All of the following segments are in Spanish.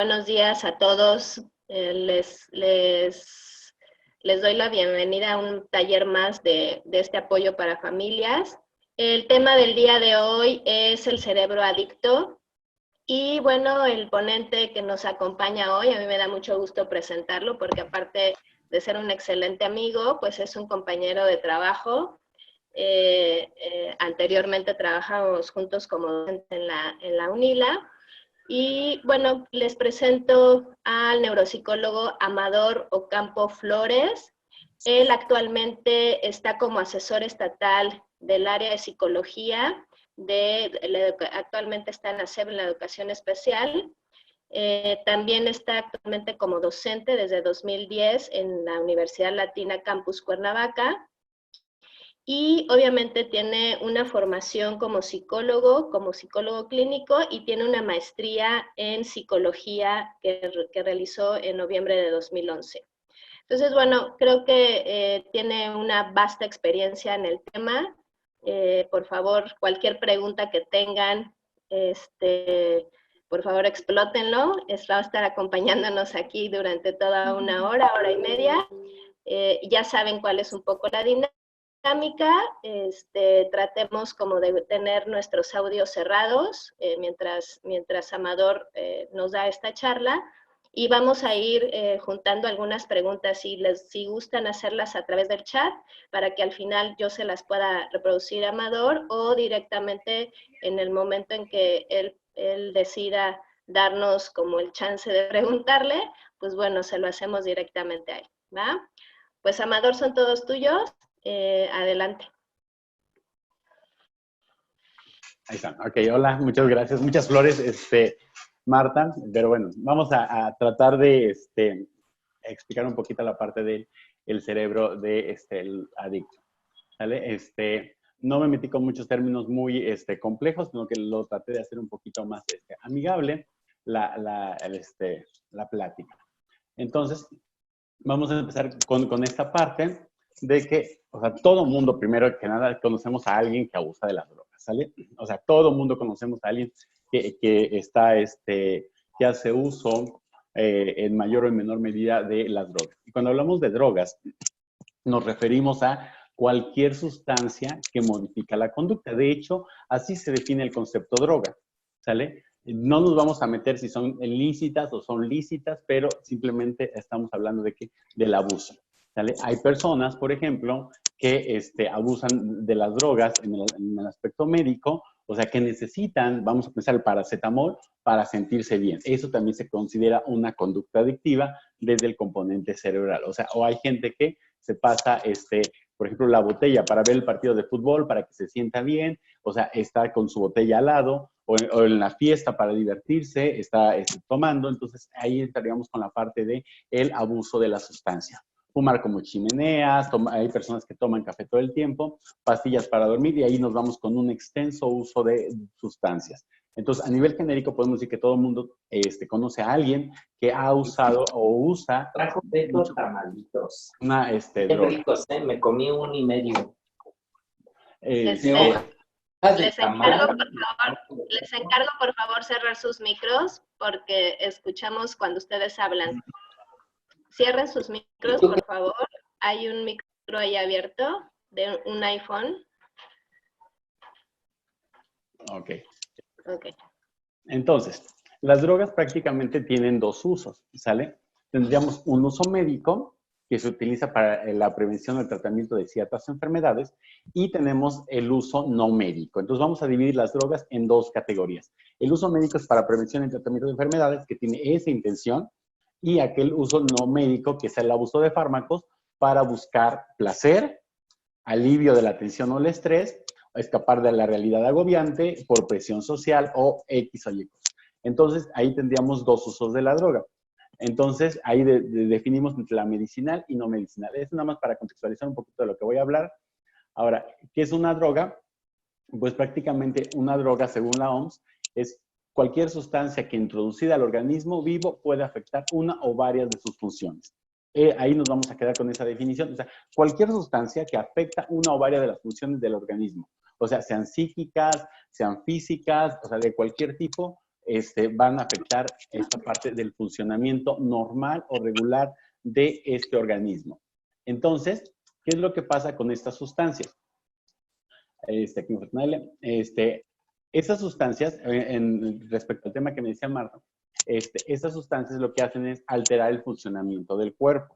buenos días a todos. Les doy la bienvenida a un taller más de este apoyo para familias. El tema del día de hoy es el cerebro adicto. Y bueno, el ponente que nos acompaña hoy, a mí me da mucho gusto presentarlo porque aparte de ser un excelente amigo, pues es un compañero de trabajo. Anteriormente trabajamos juntos como docente en la UNILA. Y bueno, les presento al neuropsicólogo Amador Ocampo Flores. Él actualmente está como asesor estatal del área de psicología, actualmente está en la SEP en la educación especial. También está actualmente como docente desde 2010 en la Universidad Latina Campus Cuernavaca. Y obviamente tiene una formación como psicólogo clínico, y tiene una maestría en psicología que realizó en noviembre de 2011. Entonces, bueno, creo que tiene una vasta experiencia en el tema. Por favor, cualquier pregunta que tengan, por favor explótenlo. Va a estar acompañándonos aquí durante toda una hora y media. Ya saben cuál es un poco la dinámica. Tratemos como de tener nuestros audios cerrados mientras Amador nos da esta charla, y vamos a ir juntando algunas preguntas si gustan hacerlas a través del chat para que al final yo se las pueda reproducir a Amador, o directamente en el momento en que él decida darnos como el chance de preguntarle, pues bueno, se lo hacemos directamente a él, ¿va? Pues Amador, son todos tuyos. Adelante. Ahí están. Ok, hola, muchas gracias. Muchas flores, Marta. Pero bueno, vamos a tratar de explicar un poquito la parte del cerebro de el adicto. ¿Vale? No me metí con muchos términos muy complejos, sino que lo traté de hacer un poquito más amigable la plática. Entonces, vamos a empezar con esta parte de que, o sea, todo mundo, primero que nada, conocemos a alguien que abusa de las drogas, ¿sale? O sea, todo mundo conocemos a alguien que que hace uso en mayor o en menor medida de las drogas. Y cuando hablamos de drogas, nos referimos a cualquier sustancia que modifica la conducta. De hecho, así se define el concepto droga, ¿sale? No nos vamos a meter si son ilícitas o son lícitas, pero simplemente estamos hablando del abuso, ¿sale? Hay personas, por ejemplo, que abusan de las drogas en el aspecto médico, o sea, que necesitan, vamos a pensar, el paracetamol para sentirse bien. Eso también se considera una conducta adictiva desde el componente cerebral. O sea, o hay gente que se pasa, por ejemplo, la botella para ver el partido de fútbol, para que se sienta bien, o sea, está con su botella al lado, o en la fiesta para divertirse, está tomando. Entonces ahí estaríamos con la parte de el abuso de la sustancia. Fumar como chimeneas, hay personas que toman café todo el tiempo, pastillas para dormir, y ahí nos vamos con un extenso uso de sustancias. Entonces, a nivel genérico podemos decir que todo el mundo conoce a alguien que ha usado o usa... Trajo Beto tamalitos. Una droga. Ricos, me comí 1,5. Les encargo, por favor, cerrar sus micros porque escuchamos cuando ustedes hablan. Cierren sus micros, por favor. Hay un micro ahí abierto de un iPhone. Ok. Ok. Entonces, las drogas prácticamente tienen dos usos, ¿sale? Tendríamos un uso médico, que se utiliza para la prevención o el tratamiento de ciertas enfermedades, y tenemos el uso no médico. Entonces vamos a dividir las drogas en dos categorías. El uso médico es para prevención y tratamiento de enfermedades, que tiene esa intención, y aquel uso no médico, que es el abuso de fármacos para buscar placer, alivio de la tensión o el estrés, escapar de la realidad agobiante por presión social o X o Y cosas. Entonces ahí tendríamos dos usos de la droga. Entonces, ahí definimos entre la medicinal y no medicinal. Es nada más para contextualizar un poquito de lo que voy a hablar. Ahora, ¿qué es una droga? Pues prácticamente una droga, según la OMS, es cualquier sustancia que introducida al organismo vivo puede afectar una o varias de sus funciones. Ahí nos vamos a quedar con esa definición. O sea, cualquier sustancia que afecta una o varias de las funciones del organismo. O sea, sean psíquicas, sean físicas, o sea, de cualquier tipo, van a afectar esta parte del funcionamiento normal o regular de este organismo. Entonces, ¿qué es lo que pasa con estas sustancias? Aquí estas sustancias, respecto al tema que me decía Marta, estas sustancias lo que hacen es alterar el funcionamiento del cuerpo,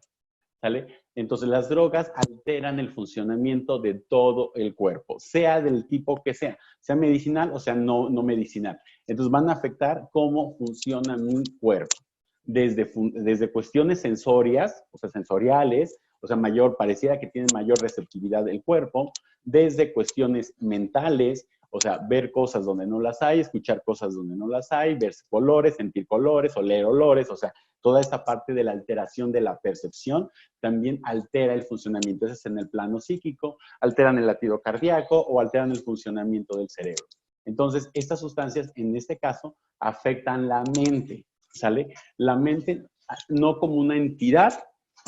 ¿sale? Entonces, las drogas alteran el funcionamiento de todo el cuerpo, sea del tipo que sea medicinal o sea no medicinal. Entonces, van a afectar cómo funciona mi cuerpo, desde cuestiones sensorias, o sea, sensoriales, o sea, pareciera que tienen mayor receptividad del cuerpo, desde cuestiones mentales, o sea, ver cosas donde no las hay, escuchar cosas donde no las hay, ver colores, sentir colores, oler olores, o sea, toda esta parte de la alteración de la percepción también altera el funcionamiento. Eso es en el plano psíquico, alteran el latido cardíaco o alteran el funcionamiento del cerebro. Entonces, estas sustancias, en este caso, afectan la mente, ¿sale? La mente no como una entidad,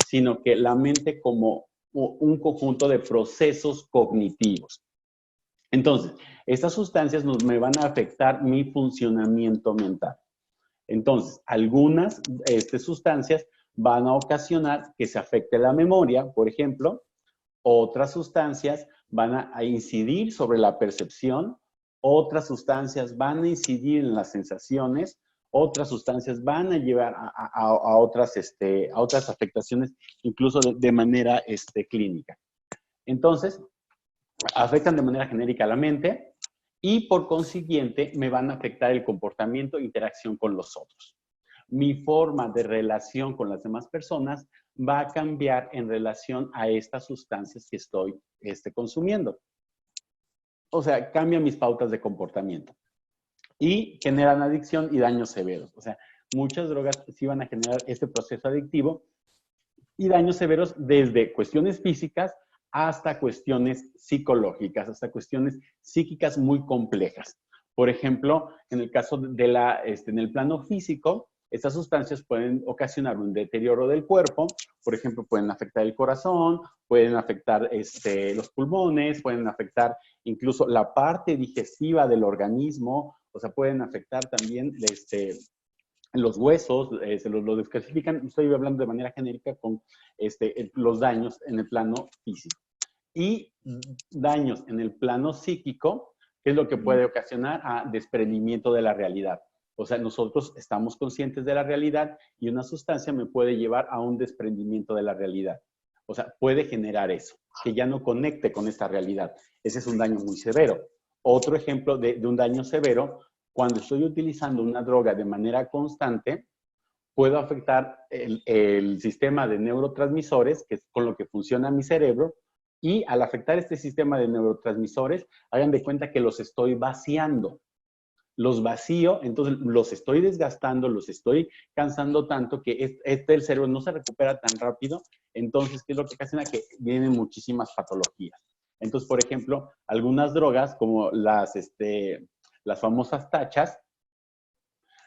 sino que la mente como un conjunto de procesos cognitivos. Entonces, estas sustancias me van a afectar mi funcionamiento mental. Entonces, algunas sustancias van a ocasionar que se afecte la memoria, por ejemplo. Otras sustancias van a incidir sobre la percepción. Otras sustancias van a incidir en las sensaciones. Otras sustancias van a llevar a otras afectaciones, incluso de manera clínica. Entonces, afectan de manera genérica a la mente y por consiguiente me van a afectar el comportamiento e interacción con los otros. Mi forma de relación con las demás personas va a cambiar en relación a estas sustancias que estoy consumiendo. O sea, cambian mis pautas de comportamiento y generan adicción y daños severos. O sea, muchas drogas sí van a generar este proceso adictivo y daños severos desde cuestiones físicas hasta cuestiones psicológicas, hasta cuestiones psíquicas muy complejas. Por ejemplo, en el caso en el plano físico, estas sustancias pueden ocasionar un deterioro del cuerpo. Por ejemplo, pueden afectar el corazón, pueden afectar los pulmones, pueden afectar incluso la parte digestiva del organismo, o sea, pueden afectar también los huesos, lo desclasifican. Estoy hablando de manera genérica con los daños en el plano físico. Y daños en el plano psíquico, que es lo que puede ocasionar a desprendimiento de la realidad. O sea, nosotros estamos conscientes de la realidad y una sustancia me puede llevar a un desprendimiento de la realidad. O sea, puede generar eso, que ya no conecte con esta realidad. Ese es un daño muy severo. Otro ejemplo de un daño severo, cuando estoy utilizando una droga de manera constante, puedo afectar el sistema de neurotransmisores, que es con lo que funciona mi cerebro, y al afectar este sistema de neurotransmisores, hagan de cuenta que los estoy vaciando. Los vacío, entonces los estoy desgastando, los estoy cansando tanto que el cerebro no se recupera tan rápido. Entonces, ¿qué es lo que ocasiona? Que vienen muchísimas patologías. Entonces, por ejemplo, algunas drogas como las famosas tachas,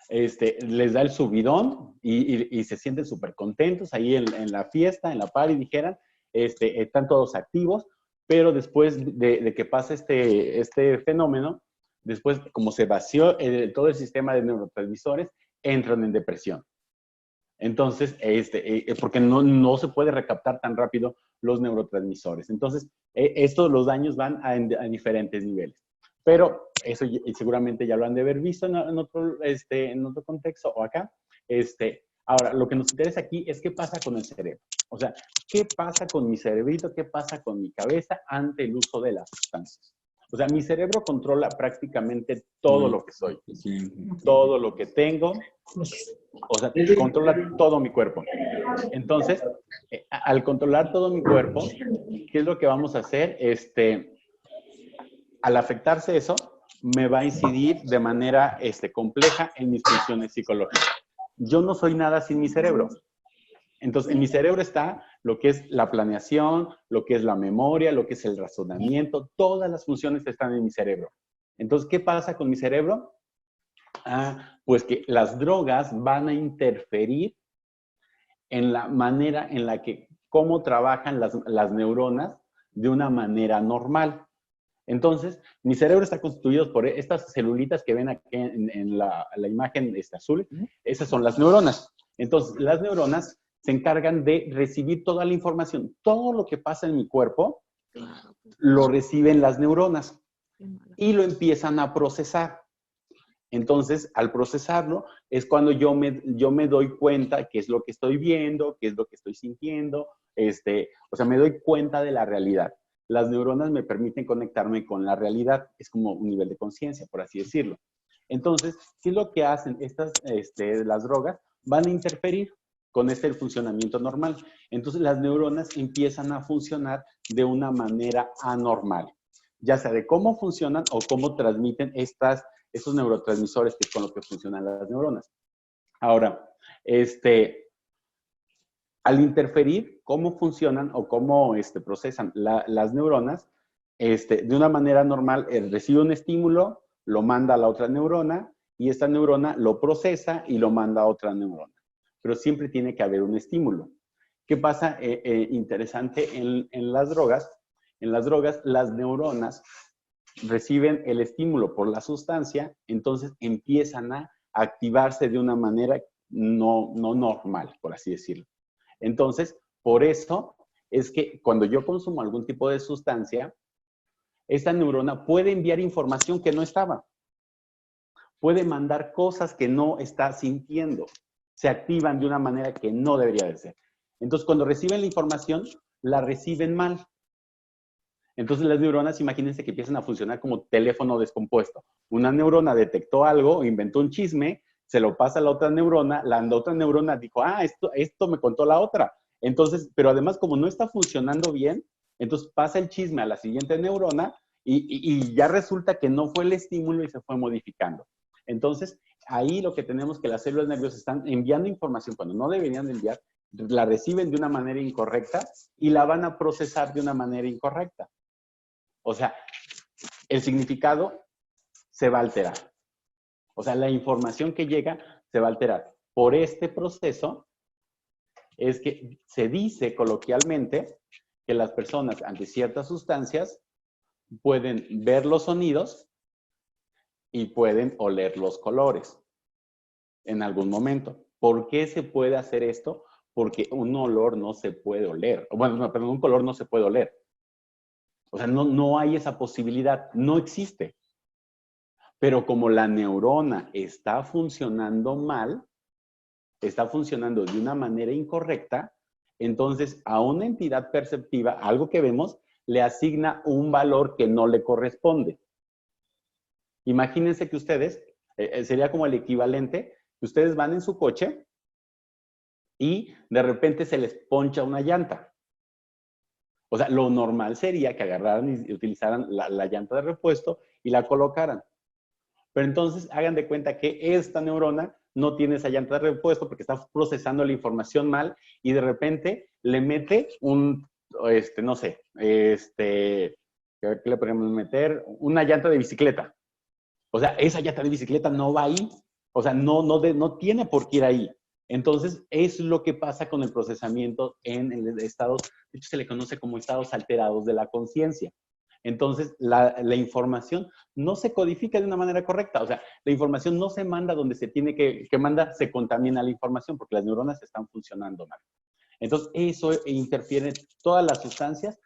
les da el subidón y se sienten súper contentos ahí en la fiesta, en la party, dijeran, están todos activos, pero después de que pasa este fenómeno, después, como se vació todo el sistema de neurotransmisores, entran en depresión. Entonces, porque no se puede recaptar tan rápido los neurotransmisores. Entonces, los daños van a diferentes niveles. Pero eso seguramente ya lo han de haber visto en otro contexto o acá. Ahora, lo que nos interesa aquí es qué pasa con el cerebro. O sea, ¿qué pasa con mi cerebrito? ¿Qué pasa con mi cabeza ante el uso de las sustancias? O sea, mi cerebro controla prácticamente todo lo que soy, todo lo que tengo, o sea, controla todo mi cuerpo. Entonces, al controlar todo mi cuerpo, ¿qué es lo que vamos a hacer? Al afectarse eso, me va a incidir de manera compleja en mis funciones psicológicas. Yo no soy nada sin mi cerebro. Entonces, en mi cerebro está lo que es la planeación, lo que es la memoria, lo que es el razonamiento, todas las funciones están en mi cerebro. Entonces, ¿qué pasa con mi cerebro? Pues que las drogas van a interferir en la manera en la que, cómo trabajan las neuronas de una manera normal. Entonces, mi cerebro está constituido por estas celulitas que ven aquí en la imagen azul. Esas son las neuronas. Entonces, las neuronas se encargan de recibir toda la información. Todo lo que pasa en mi cuerpo lo reciben las neuronas y lo empiezan a procesar. Entonces, al procesarlo, es cuando yo me doy cuenta qué es lo que estoy viendo, qué es lo que estoy sintiendo, o sea, me doy cuenta de la realidad. Las neuronas me permiten conectarme con la realidad, es como un nivel de conciencia, por así decirlo. Entonces, ¿qué es lo que hacen las drogas? Van a interferir con el funcionamiento normal. Entonces, las neuronas empiezan a funcionar de una manera anormal, ya sea de cómo funcionan o cómo transmiten esos neurotransmisores, que es con lo que funcionan las neuronas. Ahora, al interferir, ¿cómo funcionan o cómo procesan las neuronas? De una manera normal, recibe un estímulo, lo manda a la otra neurona y esta neurona lo procesa y lo manda a otra neurona. Pero siempre tiene que haber un estímulo. ¿Qué pasa interesante en las drogas? En las drogas, las neuronas reciben el estímulo por la sustancia, entonces empiezan a activarse de una manera no normal, por así decirlo. Entonces, por eso es que cuando yo consumo algún tipo de sustancia, esta neurona puede enviar información que no estaba. Puede mandar cosas que no está sintiendo. Se activan de una manera que no debería de ser. Entonces, cuando reciben la información, la reciben mal. Entonces, las neuronas, imagínense que empiezan a funcionar como teléfono descompuesto. Una neurona detectó algo, inventó un chisme, se lo pasa a la otra neurona dijo, esto me contó la otra. Entonces, pero además, como no está funcionando bien, entonces pasa el chisme a la siguiente neurona y ya resulta que no fue el estímulo y se fue modificando. Entonces, ahí lo que tenemos que las células nerviosas están enviando información cuando no deberían de enviar, la reciben de una manera incorrecta y la van a procesar de una manera incorrecta. O sea, el significado se va a alterar. O sea, la información que llega se va a alterar. Por este proceso es que se dice coloquialmente que las personas ante ciertas sustancias pueden ver los sonidos y pueden oler los colores en algún momento. ¿Por qué se puede hacer esto? Porque un olor no se puede oler. Bueno, perdón, un color no se puede oler. O sea, no hay esa posibilidad, no existe. Pero como la neurona está funcionando mal, está funcionando de una manera incorrecta, entonces a una entidad perceptiva, algo que vemos, le asigna un valor que no le corresponde. Imagínense que ustedes, sería como el equivalente, que ustedes van en su coche y de repente se les poncha una llanta. O sea, lo normal sería que agarraran y utilizaran la llanta de repuesto y la colocaran. Pero entonces hagan de cuenta que esta neurona no tiene esa llanta de repuesto porque está procesando la información mal y de repente le mete no sé, ¿qué le podemos meter? Una llanta de bicicleta. O sea, esa llanta de bicicleta no va ahí. O sea, no tiene por qué ir ahí. Entonces, es lo que pasa con el procesamiento en el estados, de hecho se le conoce como estados alterados de la conciencia. Entonces, la información no se codifica de una manera correcta. O sea, la información no se manda donde se tiene que mandar, se contamina la información porque las neuronas están funcionando mal. Entonces, eso interfiere en todas las sustancias,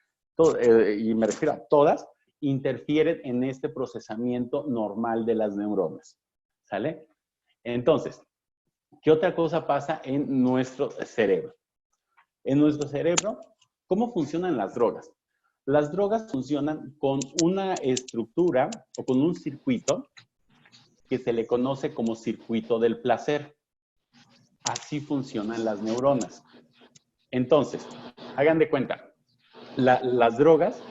y me refiero a todas, interfieren en este procesamiento normal de las neuronas. ¿Sale? Entonces, ¿qué otra cosa pasa en nuestro cerebro? En nuestro cerebro, ¿cómo funcionan las drogas? Las drogas funcionan con una estructura o con un circuito que se le conoce como circuito del placer. Así funcionan las neuronas. Entonces, hagan de cuenta, las drogas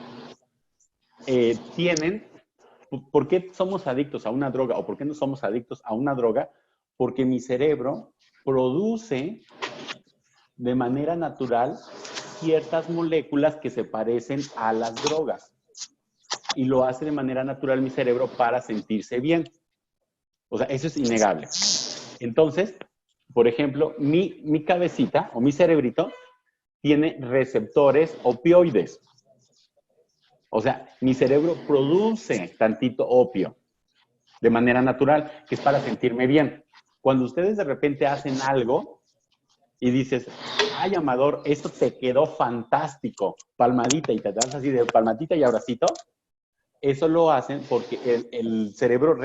tienen... ¿Por qué somos adictos a una droga o por qué no somos adictos a una droga? Porque mi cerebro produce de manera natural ciertas moléculas que se parecen a las drogas. Y lo hace de manera natural mi cerebro para sentirse bien. O sea, eso es innegable. Entonces, por ejemplo, mi cabecita o mi cerebrito tiene receptores opioides. O sea, mi cerebro produce tantito opio de manera natural, que es para sentirme bien. Cuando ustedes de repente hacen algo y dices, ay, Amador, esto te quedó fantástico, palmadita, y te das así de palmadita y abracito, eso lo hacen porque el cerebro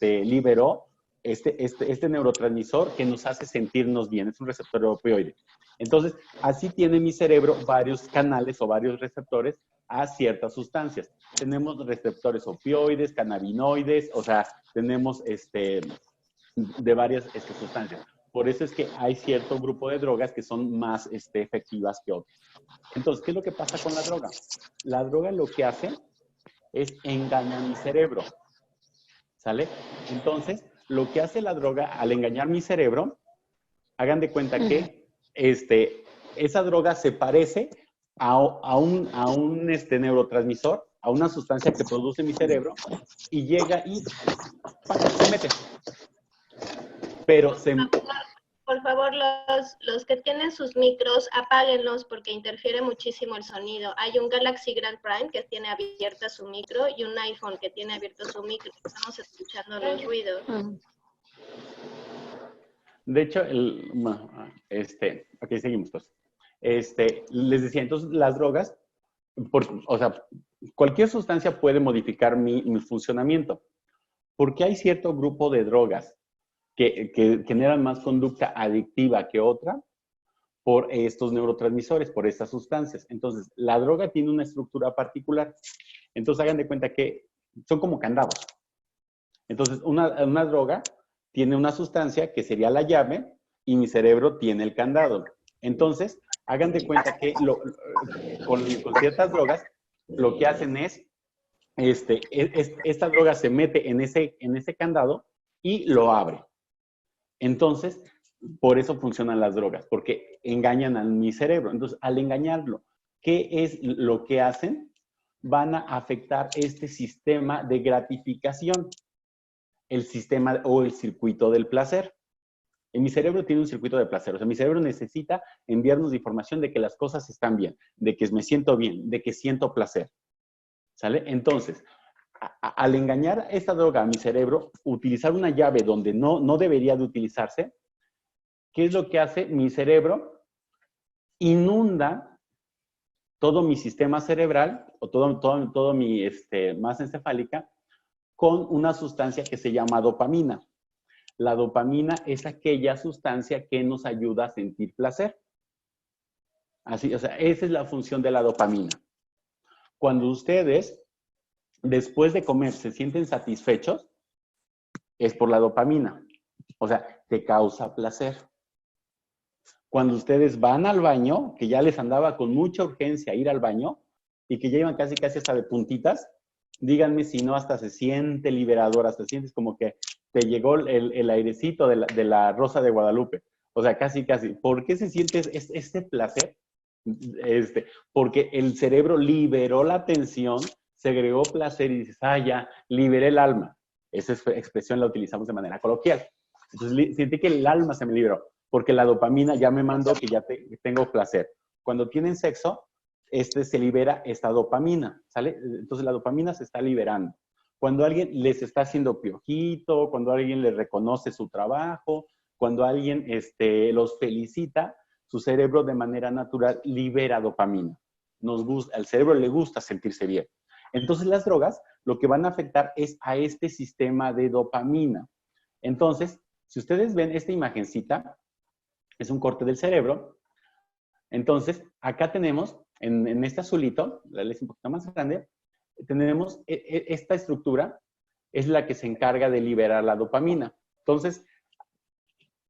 liberó este neurotransmisor que nos hace sentirnos bien, es un receptor opioide. Entonces, así tiene mi cerebro varios canales o varios receptores a ciertas sustancias. Tenemos receptores opioides, cannabinoides, o sea, tenemos de varias sustancias. Por eso es que hay cierto grupo de drogas que son más efectivas que otras. Entonces, ¿qué es lo que pasa con la droga? La droga lo que hace es engañar mi cerebro, ¿sale? Entonces, lo que hace la droga al engañar mi cerebro, hagan de cuenta que esa droga se parece a un neurotransmisor, a una sustancia que produce mi cerebro, y llega y se mete. Pero se... Por favor, los que tienen sus micros, apáguenlos porque interfiere muchísimo el sonido. Hay un Galaxy Grand Prime que tiene abierta su micro y un iPhone que tiene abierto su micro. Estamos escuchando los ruidos. De hecho, ok, seguimos pues. Les decía, entonces las drogas, o sea, cualquier sustancia puede modificar mi funcionamiento. Porque hay cierto grupo de drogas que generan más conducta adictiva que otra por estos neurotransmisores, por estas sustancias. Entonces, la droga tiene una estructura particular. Entonces, hagan de cuenta que son como candados. Entonces, una droga tiene una sustancia que sería la llave y mi cerebro tiene el candado. Entonces, hagan de cuenta que con ciertas drogas, lo que hacen es, esta droga se mete en ese candado y lo abre. Entonces, por eso funcionan las drogas, porque engañan a mi cerebro. Entonces, al engañarlo, ¿qué es lo que hacen? Van a afectar este sistema de gratificación, el sistema o el circuito del placer. En mi cerebro tiene un circuito de placer, o sea, mi cerebro necesita enviarnos información de que las cosas están bien, de que me siento bien, de que siento placer, ¿sale? Entonces, al engañar esta droga a mi cerebro, utilizar una llave donde no debería de utilizarse, ¿qué es lo que hace? Mi cerebro inunda todo mi sistema cerebral o todo mi masa encefálica con una sustancia que se llama dopamina. La dopamina es aquella sustancia que nos ayuda a sentir placer. Así, o sea, esa es la función de la dopamina. Cuando ustedes, después de comer, se sienten satisfechos, es por la dopamina. O sea, te causa placer. Cuando ustedes van al baño, que ya les andaba con mucha urgencia ir al baño y que ya iban casi hasta de puntitas, díganme si no hasta se siente liberador, hasta sientes como que te llegó el airecito de la Rosa de Guadalupe. O sea, casi. ¿Por qué se siente este placer? Porque el cerebro liberó la tensión, segregó placer y dices, ya, liberé el alma. Esa expresión la utilizamos de manera coloquial. Entonces, siente que el alma se me liberó, porque la dopamina ya me mandó que ya tengo placer. Cuando tienen sexo, se libera esta dopamina, ¿sale? Entonces, la dopamina se está liberando. Cuando alguien les está haciendo piojito, cuando alguien les reconoce su trabajo, cuando alguien los felicita, su cerebro de manera natural libera dopamina. Al cerebro le gusta sentirse bien. Entonces, las drogas lo que van a afectar es a este sistema de dopamina. Entonces, si ustedes ven esta imagencita, es un corte del cerebro. Entonces, acá tenemos, en este azulito, la letra un poquito más grande, tenemos esta estructura, es la que se encarga de liberar la dopamina. Entonces,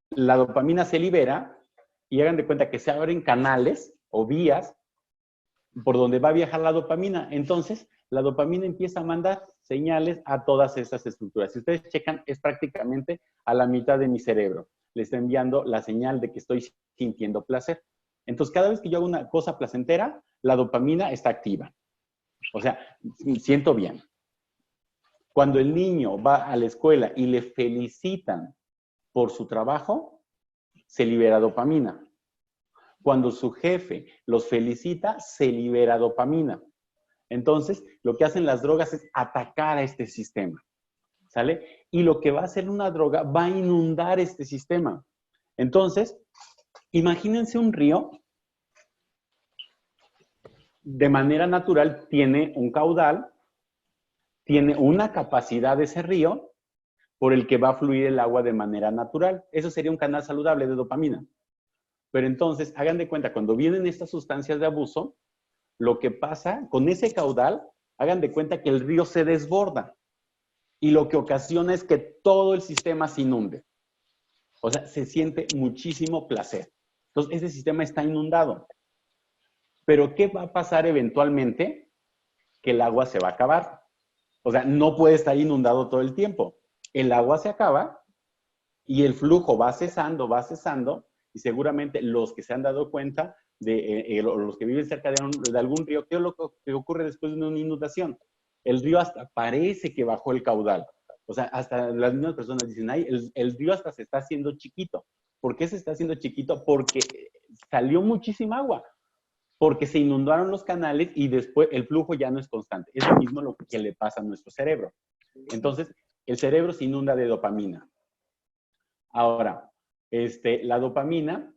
la dopamina se libera y hagan de cuenta que se abren canales o vías por donde va a viajar la dopamina. Entonces, la dopamina empieza a mandar señales a todas estas estructuras. Si ustedes checan, es prácticamente a la mitad de mi cerebro. Le está enviando la señal de que estoy sintiendo placer. Entonces, cada vez que yo hago una cosa placentera, la dopamina está activa. O sea, siento bien. Cuando el niño va a la escuela y le felicitan por su trabajo, se libera dopamina. Cuando su jefe los felicita, se libera dopamina. Entonces, lo que hacen las drogas es atacar a este sistema, ¿sale? Y lo que va a hacer una droga va a inundar este sistema. Entonces, imagínense un río, de manera natural tiene un caudal, tiene una capacidad de ese río por el que va a fluir el agua de manera natural. Eso sería un canal saludable de dopamina. Pero entonces, hagan de cuenta, cuando vienen estas sustancias de abuso, lo que pasa con ese caudal, hagan de cuenta que el río se desborda y lo que ocasiona es que todo el sistema se inunde. O sea, se siente muchísimo placer. Entonces, ese sistema está inundado. Pero, ¿qué va a pasar eventualmente? Que el agua se va a acabar. O sea, no puede estar inundado todo el tiempo. El agua se acaba y el flujo va cesando, y seguramente los que se han dado cuenta de los que viven cerca de algún río, ¿qué es lo que ocurre después de una inundación? El río hasta parece que bajó el caudal. O sea, hasta las mismas personas dicen, ay, el río hasta se está haciendo chiquito. ¿Por qué se está haciendo chiquito? Porque salió muchísima agua. Porque se inundaron los canales y después el flujo ya no es constante. Es lo mismo lo que le pasa a nuestro cerebro. Entonces, el cerebro se inunda de dopamina. Ahora, la dopamina,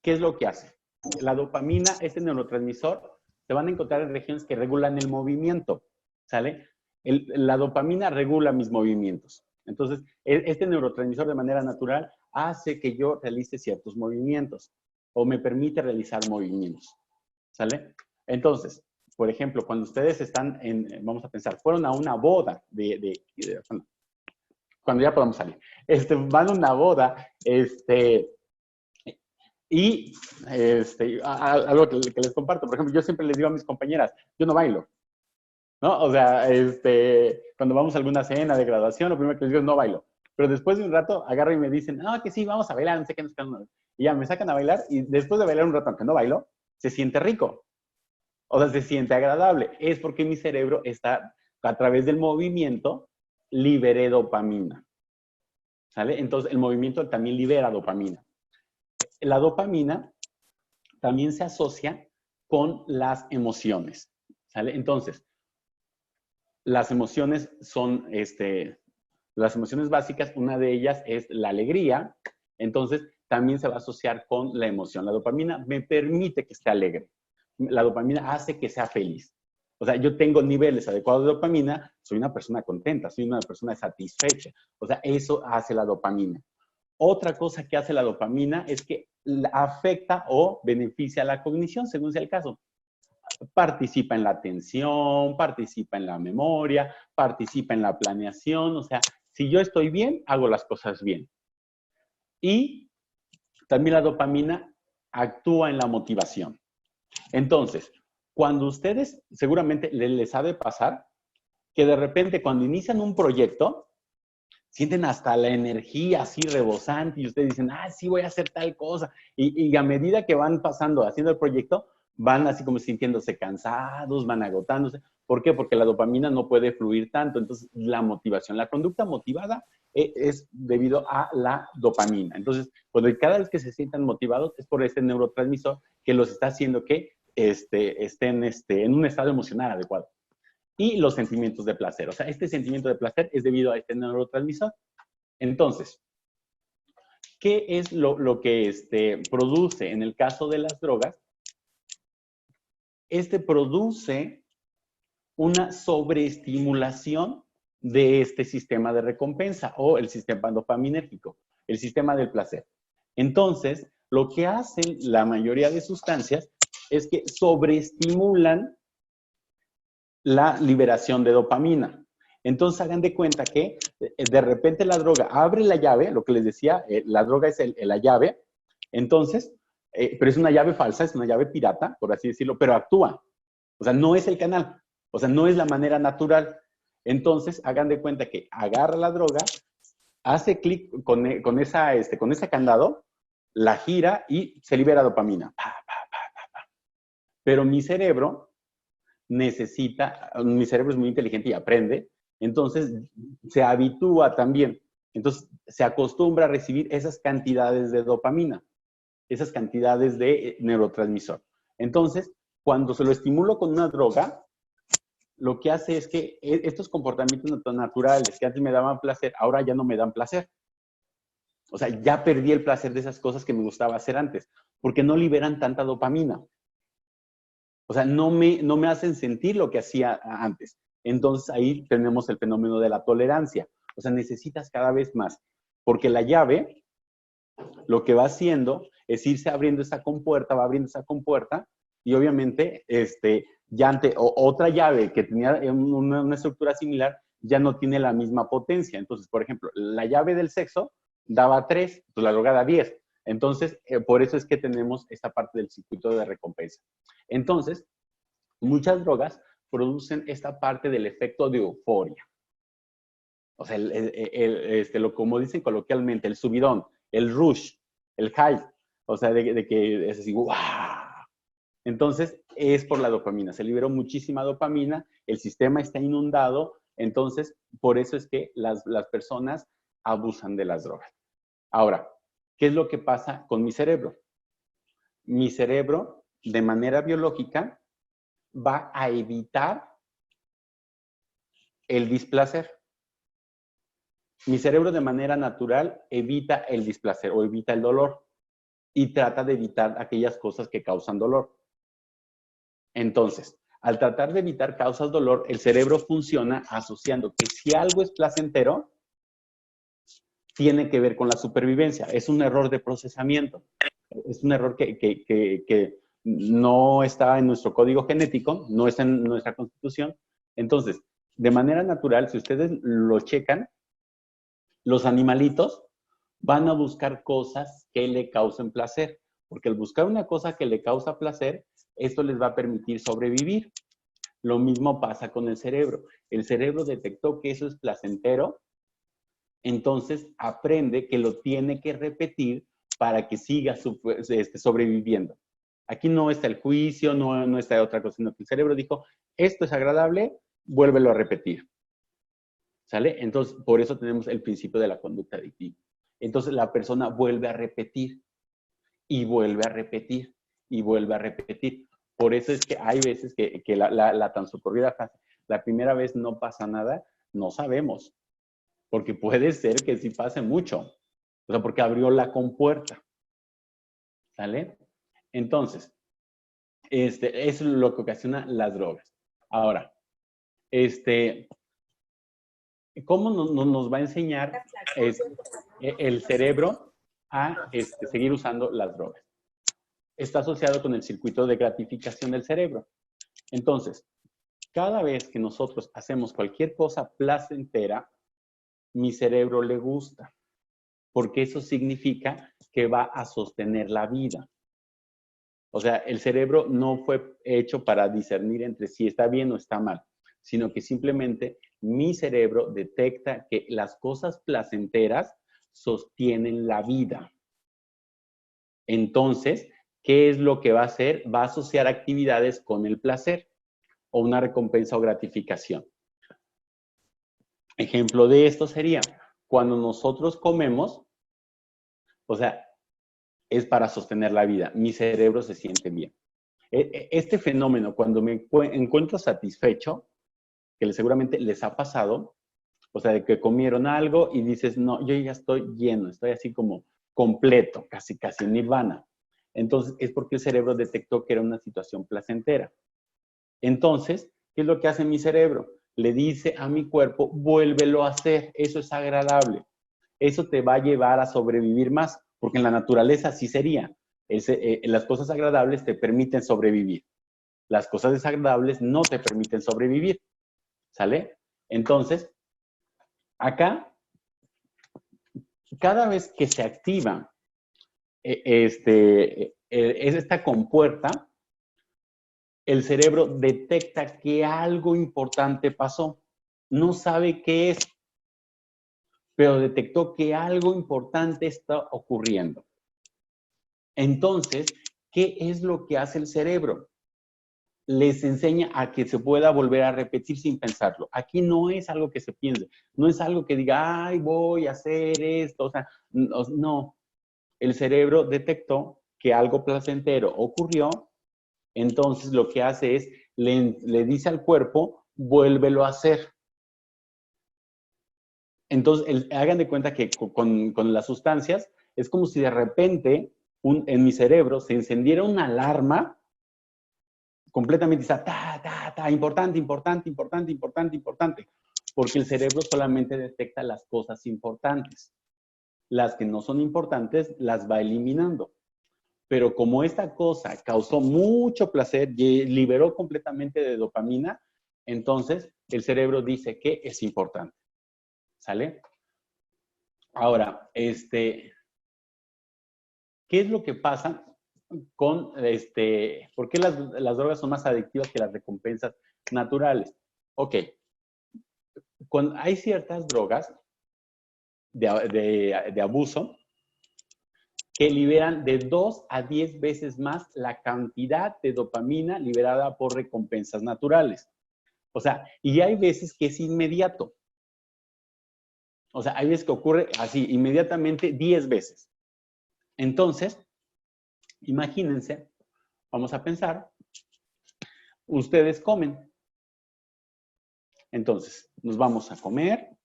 ¿qué es lo que hace? La dopamina, este neurotransmisor, se van a encontrar en regiones que regulan el movimiento, ¿sale? La dopamina regula mis movimientos. Entonces, este neurotransmisor de manera natural hace que yo realice ciertos movimientos o me permite realizar movimientos, ¿sale? Entonces, por ejemplo, cuando ustedes están vamos a pensar, fueron a una boda cuando ya podamos salir, van a una boda, y algo que les comparto, por ejemplo, yo siempre les digo a mis compañeras, yo no bailo, ¿no? O sea, cuando vamos a alguna cena de graduación, lo primero que les digo es no bailo. Pero después de un rato agarro y me dicen, no, que sí, vamos a bailar, no sé qué, no sé qué. Y ya me sacan a bailar y después de bailar un rato, aunque no bailo, se siente rico. O sea, se siente agradable. Es porque mi cerebro está, a través del movimiento, liberé dopamina. ¿Sale? Entonces, el movimiento también libera dopamina. La dopamina también se asocia con las emociones. ¿Sale? Entonces, las emociones son, las emociones básicas, una de ellas es la alegría, entonces también se va a asociar con la emoción. La dopamina me permite que esté alegre. La dopamina hace que sea feliz. O sea, yo tengo niveles adecuados de dopamina, soy una persona contenta, soy una persona satisfecha. O sea, eso hace la dopamina. Otra cosa que hace la dopamina es que afecta o beneficia la cognición, según sea el caso. Participa en la atención, participa en la memoria, participa en la planeación. O sea, si yo estoy bien, hago las cosas bien. Y también la dopamina actúa en la motivación. Entonces, cuando ustedes, seguramente les ha de pasar, que de repente cuando inician un proyecto, sienten hasta la energía así rebosante y ustedes dicen, sí, voy a hacer tal cosa. Y a medida que van pasando, haciendo el proyecto, van así como sintiéndose cansados, van agotándose. ¿Por qué? Porque la dopamina no puede fluir tanto. Entonces, la motivación, la conducta motivada es debido a la dopamina. Entonces, cada vez que se sientan motivados es por este neurotransmisor que los está haciendo que estén en un estado emocional adecuado. Y los sentimientos de placer. O sea, este sentimiento de placer es debido a este neurotransmisor. Entonces, ¿qué es lo que produce en el caso de las drogas? Produce una sobreestimulación de este sistema de recompensa o el sistema dopaminérgico, el sistema del placer. Entonces, lo que hacen la mayoría de sustancias es que sobreestimulan la liberación de dopamina. Entonces, hagan de cuenta que de repente la droga abre la llave, lo que les decía, la droga es la llave, entonces, pero es una llave falsa, es una llave pirata, por así decirlo, pero actúa. O sea, no es el canal, o sea, no es la manera natural. Entonces, hagan de cuenta que agarra la droga, hace clic con ese candado, la gira y se libera dopamina. Pero mi cerebro es muy inteligente y aprende, entonces se habitúa también. Entonces se acostumbra a recibir esas cantidades de dopamina, esas cantidades de neurotransmisor. Entonces, Cuando se lo estimulo con una droga, lo que hace es que estos comportamientos naturales que antes me daban placer, ahora ya no me dan placer. O sea, ya perdí el placer de esas cosas que me gustaba hacer antes, porque no liberan tanta dopamina. O sea, no me hacen sentir lo que hacía antes. Entonces ahí tenemos el fenómeno de la tolerancia. O sea, necesitas cada vez más, porque la llave lo que va haciendo es irse abriendo esa compuerta, va abriendo esa compuerta, y obviamente otra llave que tenía una estructura similar ya no tiene la misma potencia. Entonces, por ejemplo, la llave del sexo daba 3, pues la droga da 10. Entonces, por eso es que tenemos esta parte del circuito de recompensa. Entonces, muchas drogas producen esta parte del efecto de euforia. O sea, como dicen coloquialmente, el subidón, el rush, el high. O sea, de que es así, ¡wow! Entonces, es por la dopamina. Se liberó muchísima dopamina, el sistema está inundado. Entonces, por eso es que las personas abusan de las drogas. Ahora, ¿qué es lo que pasa con mi cerebro? Mi cerebro, de manera biológica, va a evitar el displacer. Mi cerebro, de manera natural, evita el displacer o evita el dolor y trata de evitar aquellas cosas que causan dolor. Entonces, al tratar de evitar causas dolor, el cerebro funciona asociando que si algo es placentero, tiene que ver con la supervivencia. Es un error de procesamiento. Es un error que no está en nuestro código genético, no está en nuestra constitución. Entonces, de manera natural, si ustedes lo checan, los animalitos van a buscar cosas que le causen placer, porque al buscar una cosa que le causa placer, esto les va a permitir sobrevivir. Lo mismo pasa con el cerebro. El cerebro detectó que eso es placentero, entonces aprende que lo tiene que repetir para que siga sobreviviendo. Aquí no está el juicio, no está otra cosa, sino que el cerebro dijo, esto es agradable, vuélvelo a repetir. ¿Sale? Entonces, por eso tenemos el principio de la conducta adictiva. Entonces, la persona vuelve a repetir y vuelve a repetir y vuelve a repetir. Por eso es que hay veces que la tan socorrida frase, la primera vez no pasa nada, no sabemos. Porque puede ser que sí pase mucho. O sea, porque abrió la compuerta. ¿Sale? Entonces, eso es lo que ocasiona las drogas. Ahora, ¿cómo nos va a enseñar el cerebro a seguir usando las drogas? Está asociado con el circuito de gratificación del cerebro. Entonces, cada vez que nosotros hacemos cualquier cosa placentera, mi cerebro le gusta, porque eso significa que va a sostener la vida. O sea, el cerebro no fue hecho para discernir entre si está bien o está mal, sino que simplemente mi cerebro detecta que las cosas placenteras sostienen la vida. Entonces, ¿qué es lo que va a hacer? Va a asociar actividades con el placer o una recompensa o gratificación. Ejemplo de esto sería cuando nosotros comemos, o sea, es para sostener la vida. Mi cerebro se siente bien. Este fenómeno, cuando me encuentro satisfecho, que seguramente les ha pasado, o sea, de que comieron algo y dices, no, yo ya estoy lleno, estoy así como completo, casi nirvana. Entonces, es porque el cerebro detectó que era una situación placentera. Entonces, ¿qué es lo que hace mi cerebro? Le dice a mi cuerpo, vuélvelo a hacer, eso es agradable. Eso te va a llevar a sobrevivir más, porque en la naturaleza así sería. Las cosas agradables te permiten sobrevivir. Las cosas desagradables no te permiten sobrevivir. ¿Sale? Entonces, acá, cada vez que se activa esta compuerta, el cerebro detecta que algo importante pasó. No sabe qué es, pero detectó que algo importante está ocurriendo. Entonces, ¿qué es lo que hace el cerebro? Les enseña a que se pueda volver a repetir sin pensarlo. Aquí no es algo que se piense, no es algo que diga, ay, voy a hacer esto, o sea, no. El cerebro detectó que algo placentero ocurrió Entonces, lo que hace es, le dice al cuerpo, vuélvelo a hacer. Entonces, hagan de cuenta que con las sustancias, es como si de repente en mi cerebro se encendiera una alarma completamente, importante, importante, importante, importante, importante, porque el cerebro solamente detecta las cosas importantes. Las que no son importantes las va eliminando. Pero como esta cosa causó mucho placer y liberó completamente de dopamina, entonces el cerebro dice que es importante. ¿Sale? Ahora, ¿qué es lo que pasa con, por qué las drogas son más adictivas que las recompensas naturales? Ok, hay ciertas drogas de abuso que liberan de 2 a 10 veces más la cantidad de dopamina liberada por recompensas naturales. O sea, y hay veces que es inmediato. O sea, hay veces que ocurre así, inmediatamente 10 veces. Entonces, imagínense, vamos a pensar, ustedes comen. Entonces, nos vamos a comer,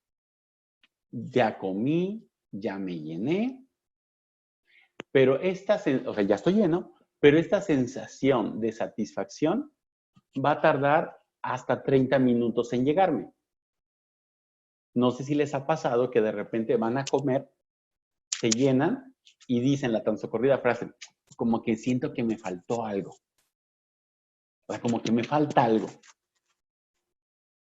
ya comí, ya me llené, pero o sea, ya estoy lleno, pero esta sensación de satisfacción va a tardar hasta 30 minutos en llegarme. No sé si les ha pasado que de repente van a comer, se llenan y dicen la tan socorrida frase, como que siento que me faltó algo. O sea, como que me falta algo.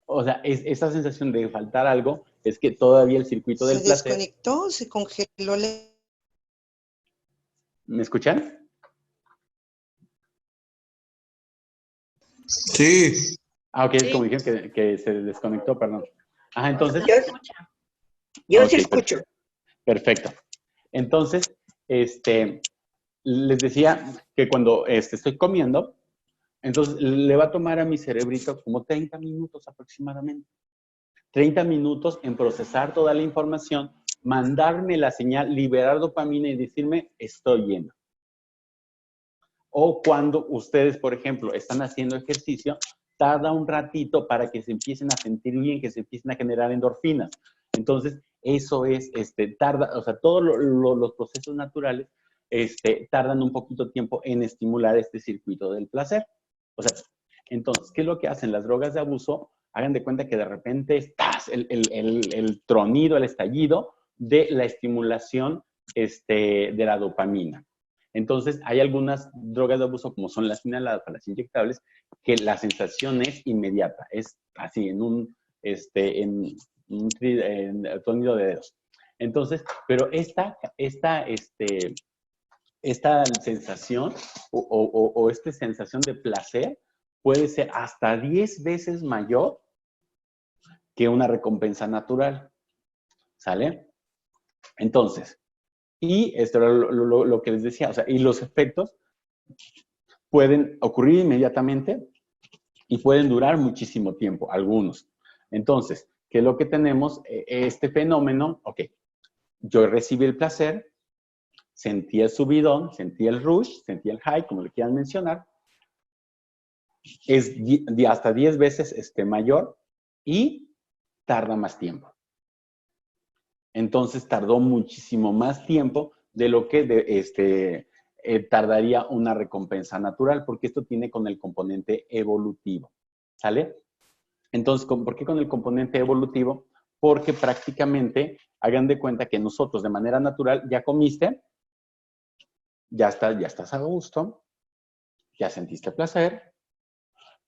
O sea, esa sensación de faltar algo es que todavía el circuito del placer... ¿Se desconectó? ¿Se congeló? ¿Me escuchan? Sí. Ah, ok, es Sí. como dijeron que se desconectó, perdón. Ajá, entonces... Yo okay, sí escucho. Perfecto. Entonces, les decía que cuando estoy comiendo, entonces le va a tomar a mi cerebrito como 30 minutos aproximadamente. 30 minutos en procesar toda la información, mandarme la señal, liberar dopamina y decirme, estoy lleno. O cuando ustedes, por ejemplo, están haciendo ejercicio, tarda un ratito para que se empiecen a sentir bien, que se empiecen a generar endorfinas. Entonces, eso es, tarda, o sea, todos los procesos naturales tardan un poquito tiempo en estimular este circuito del placer. O sea, entonces, ¿qué es lo que hacen las drogas de abuso? Hagan de cuenta que de repente estás el tronido, el estallido de la estimulación de la dopamina. Entonces, hay algunas drogas de abuso, como son las inhaladas o las inyectables, que la sensación es inmediata, es así, en un tronido de dedos. Entonces, pero esta sensación o esta sensación de placer puede ser hasta 10 veces mayor que una recompensa natural. ¿Sale? Entonces, y esto era lo que les decía, o sea, y los efectos pueden ocurrir inmediatamente y pueden durar muchísimo tiempo, algunos. Entonces, ¿qué es lo que tenemos? Este fenómeno, ok, yo recibí el placer, sentí el subidón, sentí el rush, sentí el high, como le quieran mencionar, es hasta 10 veces mayor y tarda más tiempo. Entonces tardó muchísimo más tiempo de lo que tardaría una recompensa natural, porque esto tiene con el componente evolutivo, ¿sale? Entonces, ¿por qué con el componente evolutivo? Porque prácticamente, hagan de cuenta que nosotros de manera natural, ya comiste, ya estás a gusto, ya sentiste placer,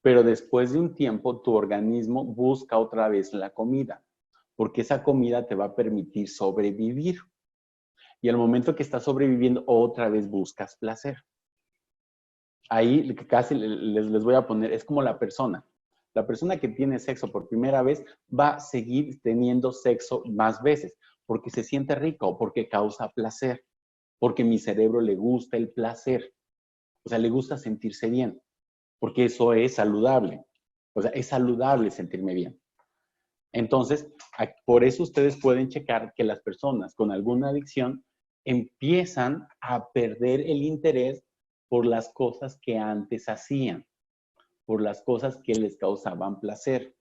pero después de un tiempo tu organismo busca otra vez la comida, porque esa comida te va a permitir sobrevivir. Y al momento que estás sobreviviendo, otra vez buscas placer. Ahí casi les voy a poner, es como la persona. La persona que tiene sexo por primera vez va a seguir teniendo sexo más veces, porque se siente rico, porque causa placer, porque mi cerebro le gusta el placer. O sea, le gusta sentirse bien, porque eso es saludable. O sea, es saludable sentirme bien. Entonces, por eso ustedes pueden checar que las personas con alguna adicción empiezan a perder el interés por las cosas que antes hacían, por las cosas que les causaban placer.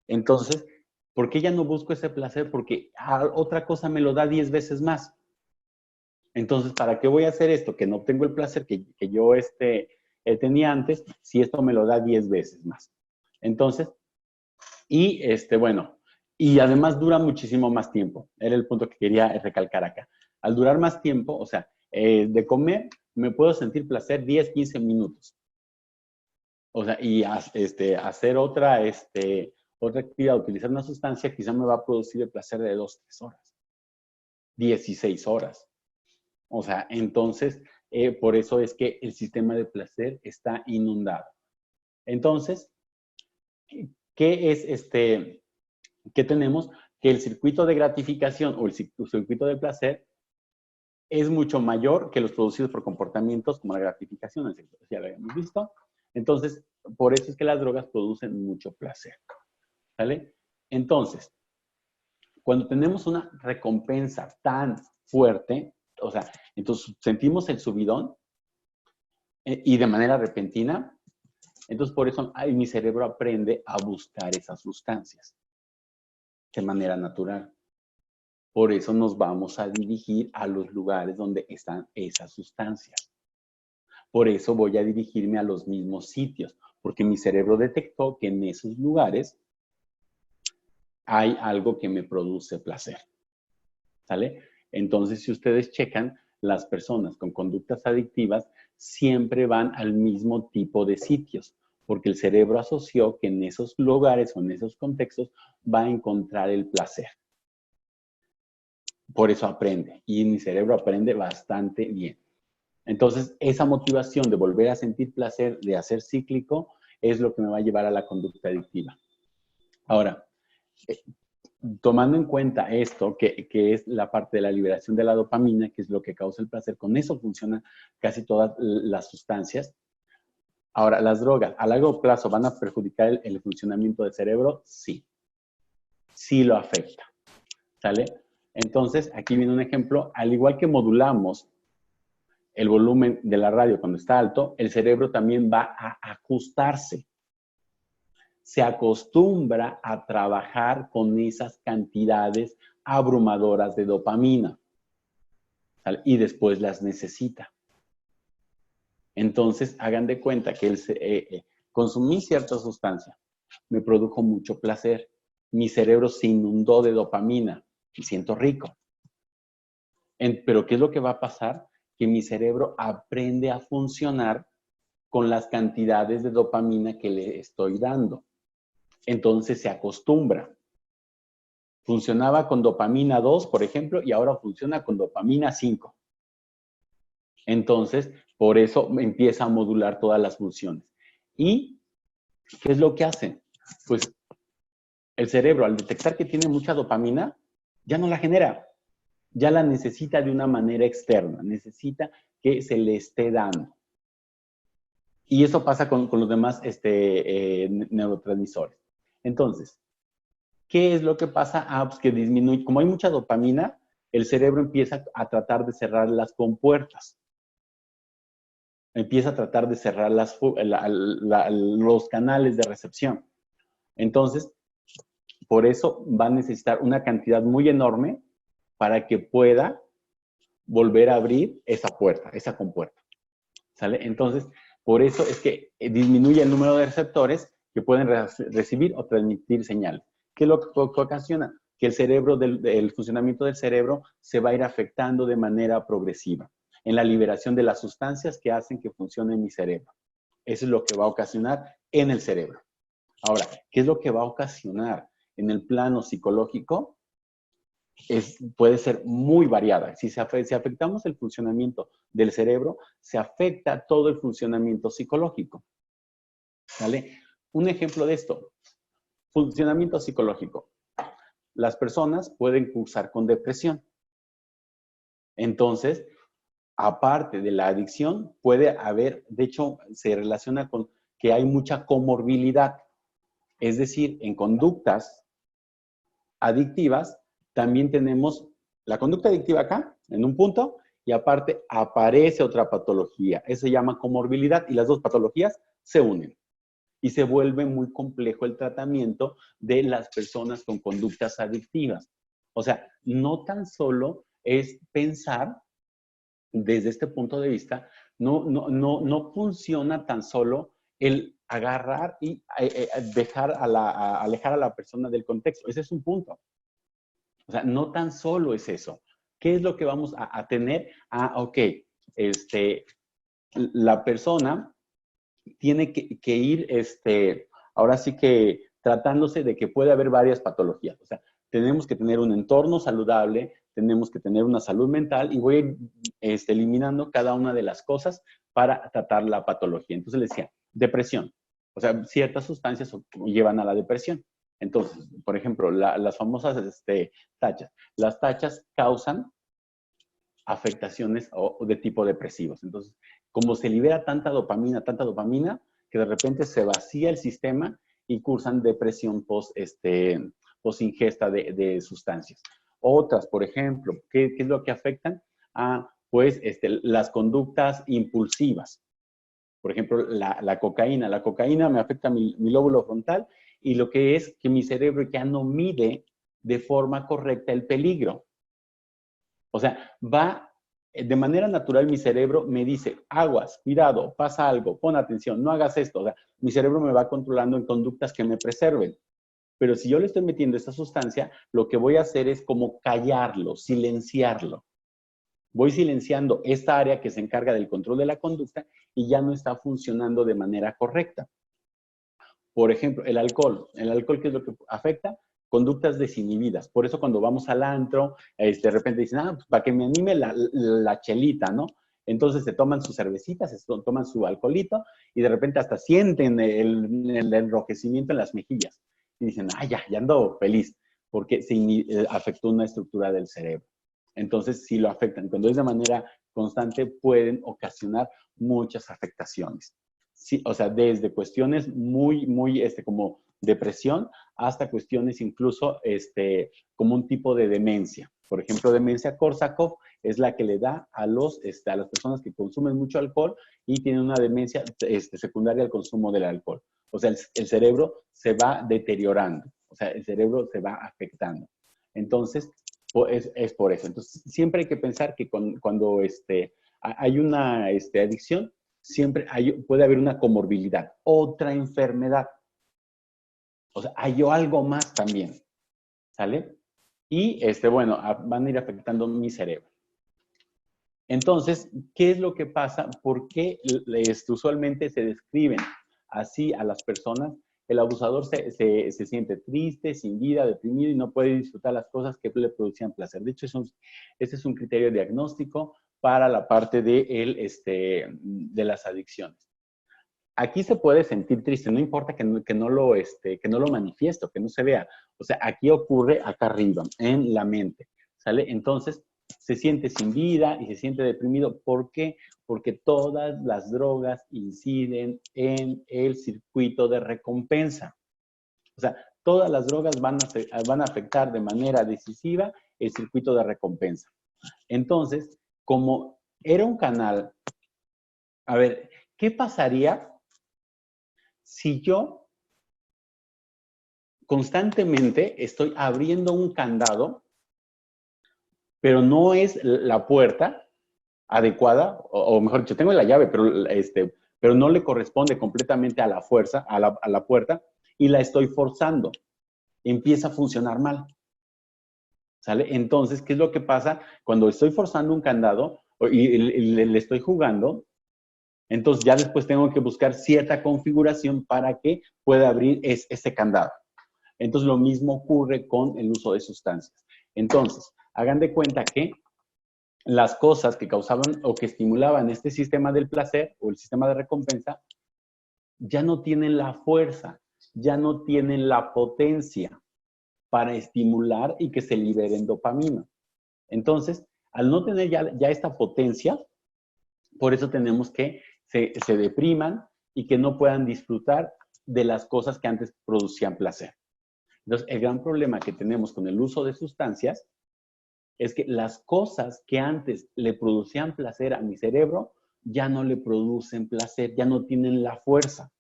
Entonces, ¿por qué ya no busco ese placer? Porque otra cosa me lo da 10 veces más. Entonces, ¿para qué voy a hacer esto? Que no tengo el placer que yo tenía antes, si esto me lo da 10 veces más. Entonces, bueno, y además dura muchísimo más tiempo. Era el punto que quería recalcar acá. Al durar más tiempo, o sea, de comer, me puedo sentir placer 10, 15 minutos. O sea, y hacer otra actividad, utilizar una sustancia, quizá me va a producir el placer de 2, 3 horas. 16 horas. O sea, entonces, por eso es que el sistema de placer está inundado. Entonces, ¿qué es ¿qué tenemos? Que el circuito de gratificación o el circuito de placer es mucho mayor que los producidos por comportamientos como la gratificación. Ya lo habíamos visto. Entonces, por eso es que las drogas producen mucho placer. ¿Sale? Entonces, cuando tenemos una recompensa tan fuerte, o sea, entonces sentimos el subidón y de manera repentina, entonces por eso mi cerebro aprende a buscar esas sustancias de manera natural. Por eso nos vamos a dirigir a los lugares donde están esas sustancias. Por eso voy a dirigirme a los mismos sitios, porque mi cerebro detectó que en esos lugares hay algo que me produce placer. ¿Sale? Entonces, si ustedes checan, las personas con conductas adictivas siempre van al mismo tipo de sitios, porque el cerebro asoció que en esos lugares o en esos contextos va a encontrar el placer. Por eso aprende, y mi cerebro aprende bastante bien. Entonces, esa motivación de volver a sentir placer, de hacer cíclico, es lo que me va a llevar a la conducta adictiva. Ahora, tomando en cuenta esto, que es la parte de la liberación de la dopamina, que es lo que causa el placer, con eso funcionan casi todas las sustancias. Ahora, ¿las drogas a largo plazo van a perjudicar el funcionamiento del cerebro? Sí. Sí lo afecta. ¿Sale? Entonces, aquí viene un ejemplo. Al igual que modulamos el volumen de la radio cuando está alto, el cerebro también va a ajustarse. Se acostumbra a trabajar con esas cantidades abrumadoras de dopamina, ¿sale? Y después las necesita. Entonces, hagan de cuenta que consumí cierta sustancia, me produjo mucho placer, mi cerebro se inundó de dopamina y siento rico. Pero ¿qué es lo que va a pasar? Que mi cerebro aprende a funcionar con las cantidades de dopamina que le estoy dando. Entonces se acostumbra. Funcionaba con dopamina 2, por ejemplo, y ahora funciona con dopamina 5. Entonces, por eso empieza a modular todas las funciones. ¿Y qué es lo que hace? Pues el cerebro, al detectar que tiene mucha dopamina, ya no la genera. Ya la necesita de una manera externa. Necesita que se le esté dando. Y eso pasa con los demás neurotransmisores. Entonces, ¿qué es lo que pasa? Pues que disminuye. Como hay mucha dopamina, el cerebro empieza a tratar de cerrar las compuertas. Empieza a tratar de cerrar los canales de recepción. Entonces, por eso va a necesitar una cantidad muy enorme para que pueda volver a abrir esa puerta, esa compuerta. ¿Sale? Entonces, por eso es que disminuye el número de receptores que pueden recibir o transmitir señales. ¿Qué es lo que ocasiona? Que el cerebro, el funcionamiento del cerebro se va a ir afectando de manera progresiva en la liberación de las sustancias que hacen que funcione mi cerebro. Eso es lo que va a ocasionar en el cerebro. Ahora, ¿qué es lo que va a ocasionar en el plano psicológico? Puede ser muy variada. Si afectamos el funcionamiento del cerebro, se afecta todo el funcionamiento psicológico. ¿Vale? Un ejemplo de esto, funcionamiento psicológico. Las personas pueden cursar con depresión. Entonces, aparte de la adicción, puede haber, de hecho, se relaciona con que hay mucha comorbilidad. Es decir, en conductas adictivas, también tenemos la conducta adictiva acá, en un punto, y aparte aparece otra patología. Eso se llama comorbilidad y las dos patologías se unen. Y se vuelve muy complejo el tratamiento de las personas con conductas adictivas. O sea, no tan solo es pensar desde este punto de vista, no funciona tan solo el agarrar y alejar a la persona del contexto. Ese es un punto. O sea, no tan solo es eso. ¿Qué es lo que vamos a tener? Ok, la persona tiene que ir, ahora sí que tratándose de que puede haber varias patologías. O sea, tenemos que tener un entorno saludable, tenemos que tener una salud mental y voy a ir eliminando cada una de las cosas para tratar la patología. Entonces le decía, depresión. O sea, ciertas sustancias llevan a la depresión. Entonces, por ejemplo, las famosas tachas. Las tachas causan afectaciones de tipo depresivos. Entonces, como se libera tanta dopamina, que de repente se vacía el sistema y cursan depresión post ingesta de sustancias. Otras, por ejemplo, ¿qué es lo que afectan? Pues las conductas impulsivas. Por ejemplo, la cocaína. La cocaína me afecta mi lóbulo frontal y lo que es que mi cerebro ya no mide de forma correcta el peligro. O sea, de manera natural mi cerebro me dice, aguas, cuidado, pasa algo, pon atención, no hagas esto. O sea, mi cerebro me va controlando en conductas que me preserven. Pero si yo le estoy metiendo esta sustancia, lo que voy a hacer es como callarlo, silenciarlo. Voy silenciando esta área que se encarga del control de la conducta y ya no está funcionando de manera correcta. Por ejemplo, el alcohol. ¿El alcohol qué es lo que afecta? Conductas desinhibidas. Por eso cuando vamos al antro, de repente dicen, pues para que me anime la chelita, ¿no? Entonces se toman sus cervecitas, se toman su alcoholito y de repente hasta sienten el enrojecimiento en las mejillas. Y dicen, ya ando feliz, porque se afectó una estructura del cerebro. Entonces sí lo afectan. Cuando es de manera constante pueden ocasionar muchas afectaciones. Sí, o sea, desde cuestiones muy como depresión hasta cuestiones incluso como un tipo de demencia. Por ejemplo, demencia Korsakoff es la que le da a las personas que consumen mucho alcohol y tienen una demencia secundaria al consumo del alcohol. O sea, el cerebro se va deteriorando, o sea, el cerebro se va afectando. Entonces, es por eso. Entonces, siempre hay que pensar que cuando hay una adicción, siempre puede haber una comorbilidad, otra enfermedad. O sea, hay algo más también, ¿sale? Y, bueno, van a ir afectando mi cerebro. Entonces, ¿qué es lo que pasa? ¿Por qué usualmente se describen así a las personas? El abusador se siente triste, sin vida, deprimido y no puede disfrutar las cosas que le producían placer. De hecho, ese es un criterio diagnóstico para la parte de las adicciones. Aquí se puede sentir triste, no importa que no lo manifiesto, que no se vea. O sea, aquí ocurre acá arriba, en la mente, ¿sale? Entonces, se siente sin vida y se siente deprimido. ¿Por qué? Porque todas las drogas inciden en el circuito de recompensa. O sea, todas las drogas van a afectar de manera decisiva el circuito de recompensa. Entonces, como era un canal, a ver, ¿qué pasaría si yo constantemente estoy abriendo un candado, pero no es la puerta adecuada, o mejor dicho, tengo la llave, pero no le corresponde completamente a la fuerza, a la puerta, y la estoy forzando? Empieza a funcionar mal, ¿sale? Entonces, ¿qué es lo que pasa? Cuando estoy forzando un candado y le estoy jugando, entonces ya después tengo que buscar cierta configuración para que pueda abrir ese candado. Entonces lo mismo ocurre con el uso de sustancias. Entonces, hagan de cuenta que las cosas que causaban o que estimulaban este sistema del placer o el sistema de recompensa ya no tienen la fuerza, ya no tienen la potencia para estimular y que se liberen dopamina. Entonces, al no tener ya esta potencia, por eso tenemos que se depriman y que no puedan disfrutar de las cosas que antes producían placer. Entonces, el gran problema que tenemos con el uso de sustancias es que las cosas que antes le producían placer a mi cerebro ya no le producen placer, ya no tienen la fuerza.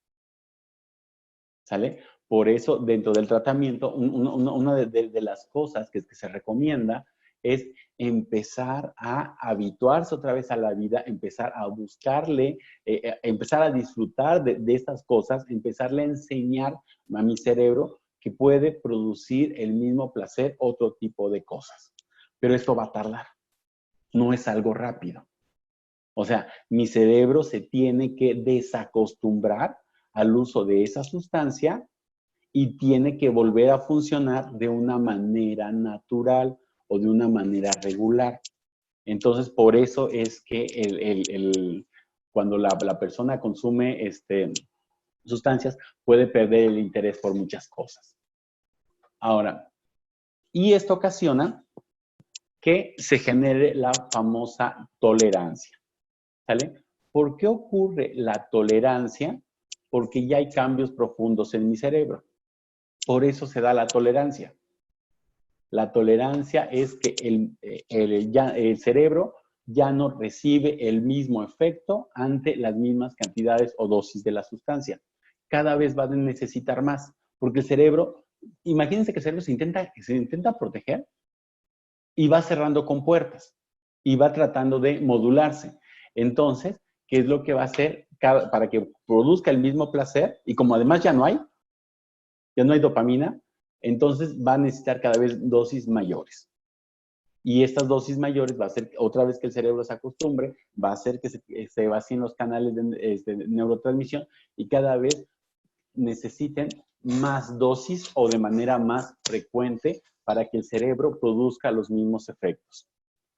¿Sale? Por eso, dentro del tratamiento, una de las cosas que se recomienda es empezar a habituarse otra vez a la vida, empezar a buscarle, empezar a disfrutar de estas cosas, empezarle a enseñar a mi cerebro que puede producir el mismo placer otro tipo de cosas. Pero esto va a tardar, no es algo rápido. O sea, mi cerebro se tiene que desacostumbrar al uso de esa sustancia y tiene que volver a funcionar de una manera natural o de una manera regular. Entonces, por eso es que cuando la persona consume sustancias, puede perder el interés por muchas cosas. Ahora, y esto ocasiona que se genere la famosa tolerancia. ¿Sale? ¿Por qué ocurre la tolerancia? Porque ya hay cambios profundos en mi cerebro. Por eso se da la tolerancia. La tolerancia es que el cerebro ya no recibe el mismo efecto ante las mismas cantidades o dosis de la sustancia. Cada vez va a necesitar más, porque el cerebro, imagínense que el cerebro se intenta proteger y va cerrando compuertas y va tratando de modularse. Entonces, ¿qué es lo que va a hacer para que produzca el mismo placer? Y como además ya no hay dopamina, entonces va a necesitar cada vez dosis mayores. Y estas dosis mayores va a hacer, otra vez que el cerebro se acostumbre, va a hacer que se vacíen los canales de neurotransmisión y cada vez necesiten más dosis o de manera más frecuente para que el cerebro produzca los mismos efectos.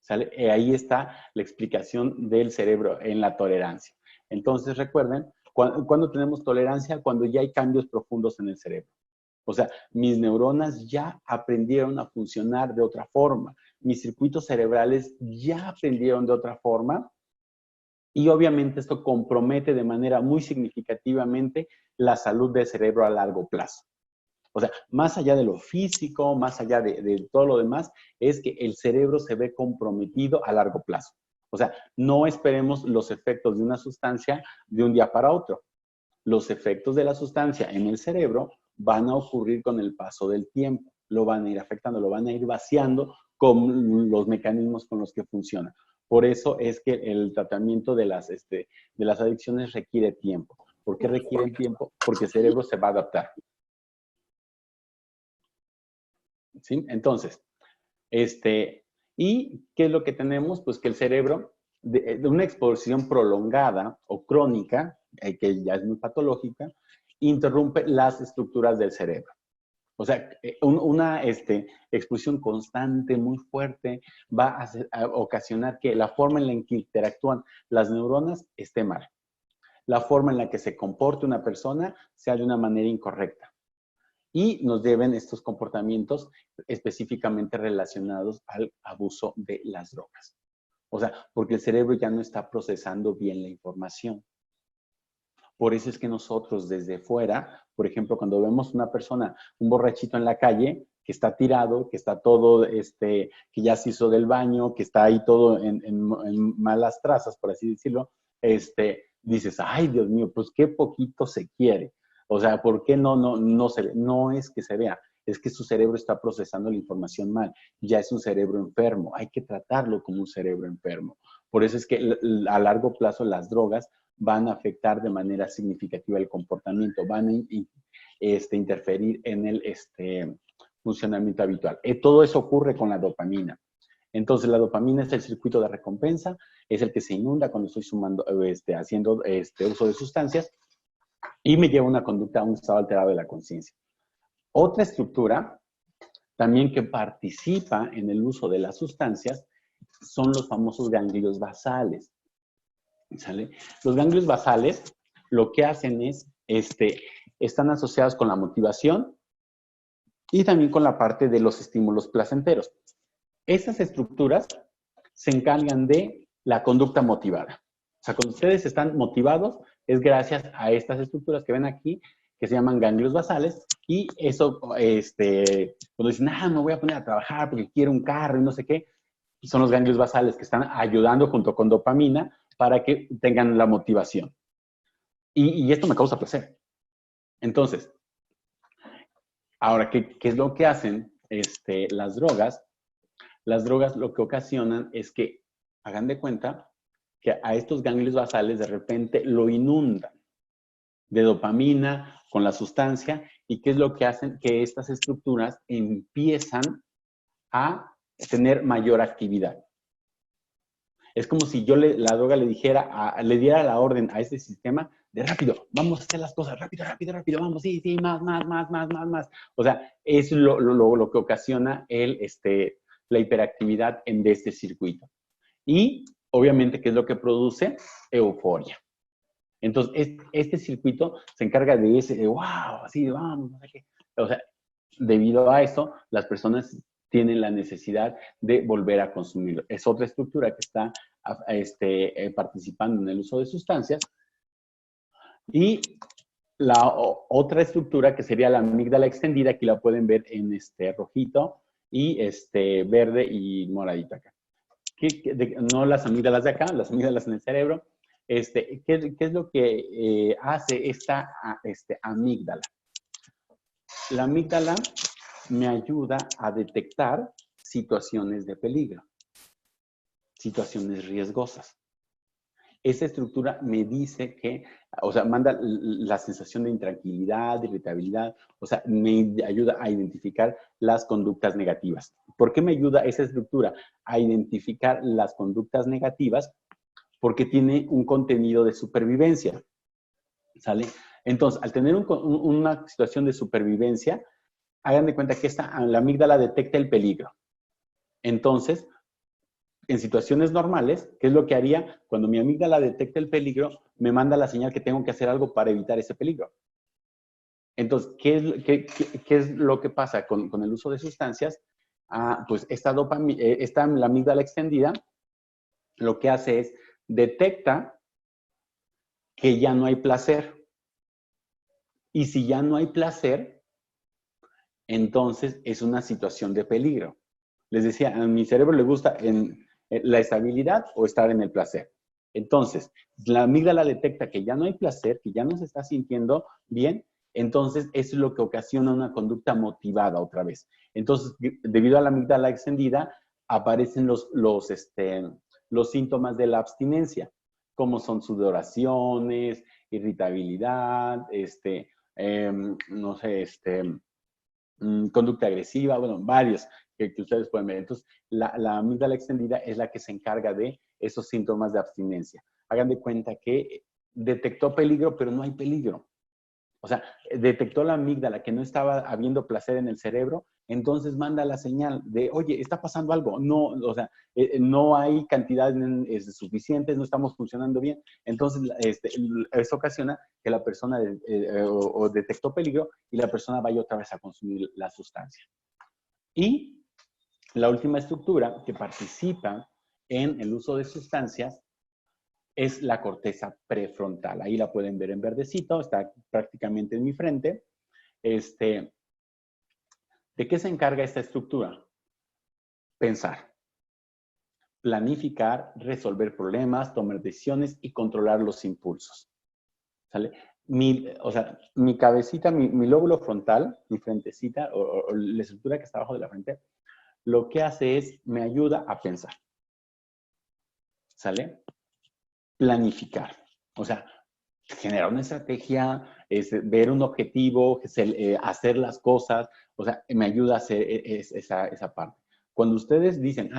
¿Sale? Ahí está la explicación del cerebro en la tolerancia. Entonces, recuerden, ¿cuándo tenemos tolerancia? Cuando ya hay cambios profundos en el cerebro. O sea, mis neuronas ya aprendieron a funcionar de otra forma. Mis circuitos cerebrales ya aprendieron de otra forma. Y obviamente esto compromete de manera muy significativamente la salud del cerebro a largo plazo. O sea, más allá de lo físico, más allá de todo lo demás, es que el cerebro se ve comprometido a largo plazo. O sea, no esperemos los efectos de una sustancia de un día para otro. Los efectos de la sustancia en el cerebro van a ocurrir con el paso del tiempo. Lo van a ir afectando, lo van a ir vaciando con los mecanismos con los que funciona. Por eso es que el tratamiento de las adicciones requiere tiempo. ¿Por qué requiere tiempo? Porque el cerebro se va a adaptar. ¿Sí? Entonces, ¿y qué es lo que tenemos? Pues que el cerebro, de una exposición prolongada o crónica, que ya es muy patológica, interrumpe las estructuras del cerebro. O sea, una exposición constante, muy fuerte, va a ocasionar que la forma en la que interactúan las neuronas esté mal. La forma en la que se comporte una persona sea de una manera incorrecta. Y nos deben estos comportamientos específicamente relacionados al abuso de las drogas. O sea, porque el cerebro ya no está procesando bien la información. Por eso es que nosotros desde fuera, por ejemplo, cuando vemos una persona, un borrachito en la calle, que está tirado, que está todo, que ya se hizo del baño, que está ahí todo en malas trazas, por así decirlo, dices, ay, Dios mío, pues qué poquito se quiere. O sea, ¿por qué no se ve? No es que se vea, es que su cerebro está procesando la información mal. Ya es un cerebro enfermo, hay que tratarlo como un cerebro enfermo. Por eso es que a largo plazo las drogas van a afectar de manera significativa el comportamiento, van a interferir en el funcionamiento habitual. Todo eso ocurre con la dopamina. Entonces, la dopamina es el circuito de recompensa, es el que se inunda cuando estoy haciendo uso de sustancias y me lleva a una conducta, a un estado alterado de la conciencia. Otra estructura también que participa en el uso de las sustancias son los famosos ganglios basales. ¿Sale? Los ganglios basales lo que hacen es, están asociados con la motivación y también con la parte de los estímulos placenteros. Estas estructuras se encargan de la conducta motivada. O sea, cuando ustedes están motivados, es gracias a estas estructuras que ven aquí, que se llaman ganglios basales, y eso, cuando dicen, me voy a poner a trabajar porque quiero un carro y no sé qué, son los ganglios basales que están ayudando junto con dopamina para que tengan la motivación. Y esto me causa placer. Entonces, ahora, ¿qué es lo que hacen las drogas? Las drogas lo que ocasionan es que, hagan de cuenta, que a estos ganglios basales de repente lo inundan de dopamina con la sustancia. ¿Y qué es lo que hacen? Que estas estructuras empiezan a tener mayor actividad. Es como si yo la droga le diera la orden a este sistema de rápido, vamos a hacer las cosas, rápido, rápido, rápido, vamos, sí, más. O sea, es lo que ocasiona la hiperactividad de este circuito. Y, obviamente, ¿qué es lo que produce? Euforia. Entonces, este circuito se encarga de ese, wow, así, vamos, no sé qué. O sea, debido a eso, las personas tienen la necesidad de volver a consumirlo. Es otra estructura que está participando en el uso de sustancias. Y la otra estructura que sería la amígdala extendida, aquí la pueden ver en rojito y verde y moradito acá. No las amígdalas de acá, las amígdalas en el cerebro. ¿Qué es lo que hace esta amígdala? La amígdala me ayuda a detectar situaciones de peligro, situaciones riesgosas. Esa estructura me dice que, o sea, manda la sensación de intranquilidad, de irritabilidad, o sea, me ayuda a identificar las conductas negativas. ¿Por qué me ayuda esa estructura a identificar las conductas negativas? Porque tiene un contenido de supervivencia, ¿sale? Entonces, al tener una situación de supervivencia, hagan de cuenta que la amígdala detecta el peligro. Entonces, en situaciones normales, ¿qué es lo que haría? Cuando mi amígdala detecta el peligro, me manda la señal que tengo que hacer algo para evitar ese peligro. Entonces, ¿qué es lo que pasa con el uso de sustancias? Pues la amígdala extendida lo que hace es detecta que ya no hay placer. Y si ya no hay placer, entonces es una situación de peligro. Les decía, a mi cerebro le gusta la estabilidad o estar en el placer. Entonces, la amígdala detecta que ya no hay placer, que ya no se está sintiendo bien, entonces eso es lo que ocasiona una conducta motivada otra vez. Entonces, debido a la amígdala extendida, aparecen los síntomas de la abstinencia, como son sudoraciones, irritabilidad, no sé, conducta agresiva, bueno, varios que ustedes pueden ver. Entonces, la amígdala extendida es la que se encarga de esos síntomas de abstinencia. Hagan de cuenta que detectó peligro, pero no hay peligro. O sea, detectó la amígdala que no estaba habiendo placer en el cerebro, entonces manda la señal de, oye, está pasando algo. No, o sea, no hay cantidades suficientes, no estamos funcionando bien. Entonces, eso ocasiona que la persona o detectó peligro y la persona vaya otra vez a consumir la sustancia. Y la última estructura que participa en el uso de sustancias es la corteza prefrontal. Ahí la pueden ver en verdecito, está prácticamente en mi frente. ¿De qué se encarga esta estructura? Pensar, planificar, resolver problemas, tomar decisiones y controlar los impulsos. ¿Sale? Mi cabecita, mi lóbulo frontal, mi frentecita, o la estructura que está abajo de la frente, lo que hace es, me ayuda a pensar. ¿Sale? Planificar. O sea, generar una estrategia, ver un objetivo, hacer las cosas, o sea, me ayuda a hacer esa parte. Cuando ustedes dicen,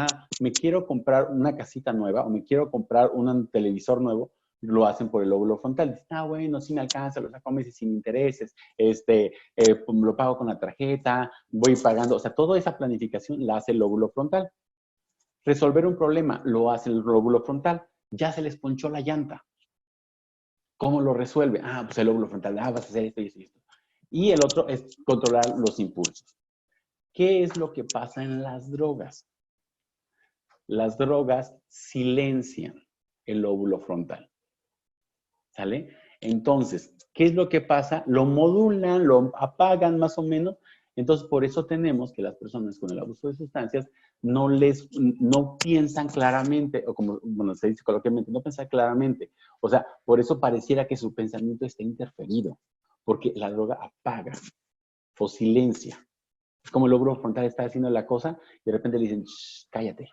me quiero comprar una casita nueva o me quiero comprar un televisor nuevo, lo hacen por el lóbulo frontal. Dicen, bueno, sí me alcanza, lo saco a meses sin intereses, lo pago con la tarjeta, voy pagando, o sea, toda esa planificación la hace el lóbulo frontal. Resolver un problema lo hace el lóbulo frontal. Ya se les ponchó la llanta. ¿Cómo lo resuelve? Pues el lóbulo frontal, vas a hacer esto y esto y esto. Y el otro es controlar los impulsos. ¿Qué es lo que pasa en las drogas? Las drogas silencian el lóbulo frontal. ¿Sale? Entonces, ¿qué es lo que pasa? Lo modulan, lo apagan más o menos. Entonces, por eso tenemos que las personas con el abuso de sustancias no piensan claramente, o como bueno, se dice coloquialmente, no piensan claramente. O sea, por eso pareciera que su pensamiento está interferido, porque la droga apaga o silencia. Es como el lóbulo frontal está haciendo la cosa y de repente le dicen, "Shh, cállate".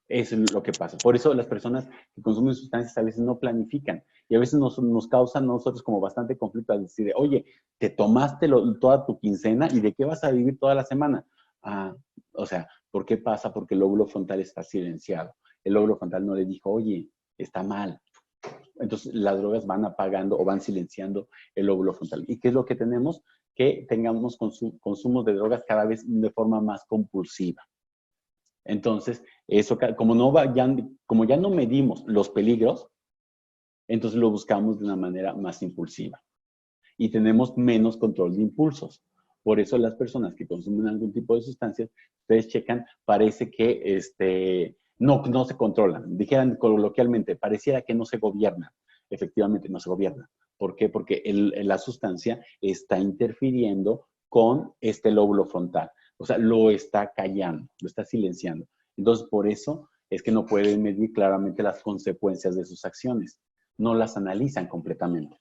Eso es lo que pasa. Por eso las personas que consumen sustancias a veces no planifican y a veces nos causan a nosotros como bastante conflicto al decir, oye, te tomaste toda tu quincena y ¿de qué vas a vivir toda la semana? Ah, o sea, ¿por qué pasa? Porque el lóbulo frontal está silenciado. El lóbulo frontal no le dijo, oye, está mal. Entonces las drogas van apagando o van silenciando el lóbulo frontal. ¿Y qué es lo que tenemos? Que tengamos consumos de drogas cada vez de forma más compulsiva. Entonces, eso, como ya no medimos los peligros, entonces lo buscamos de una manera más impulsiva. Y tenemos menos control de impulsos. Por eso las personas que consumen algún tipo de sustancias, ustedes checan, parece que no se controlan. Dijeran coloquialmente, pareciera que no se gobiernan. Efectivamente, no se gobiernan. ¿Por qué? Porque la sustancia está interfiriendo con este lóbulo frontal. O sea, lo está callando, lo está silenciando. Entonces, por eso es que no pueden medir claramente las consecuencias de sus acciones. No las analizan completamente.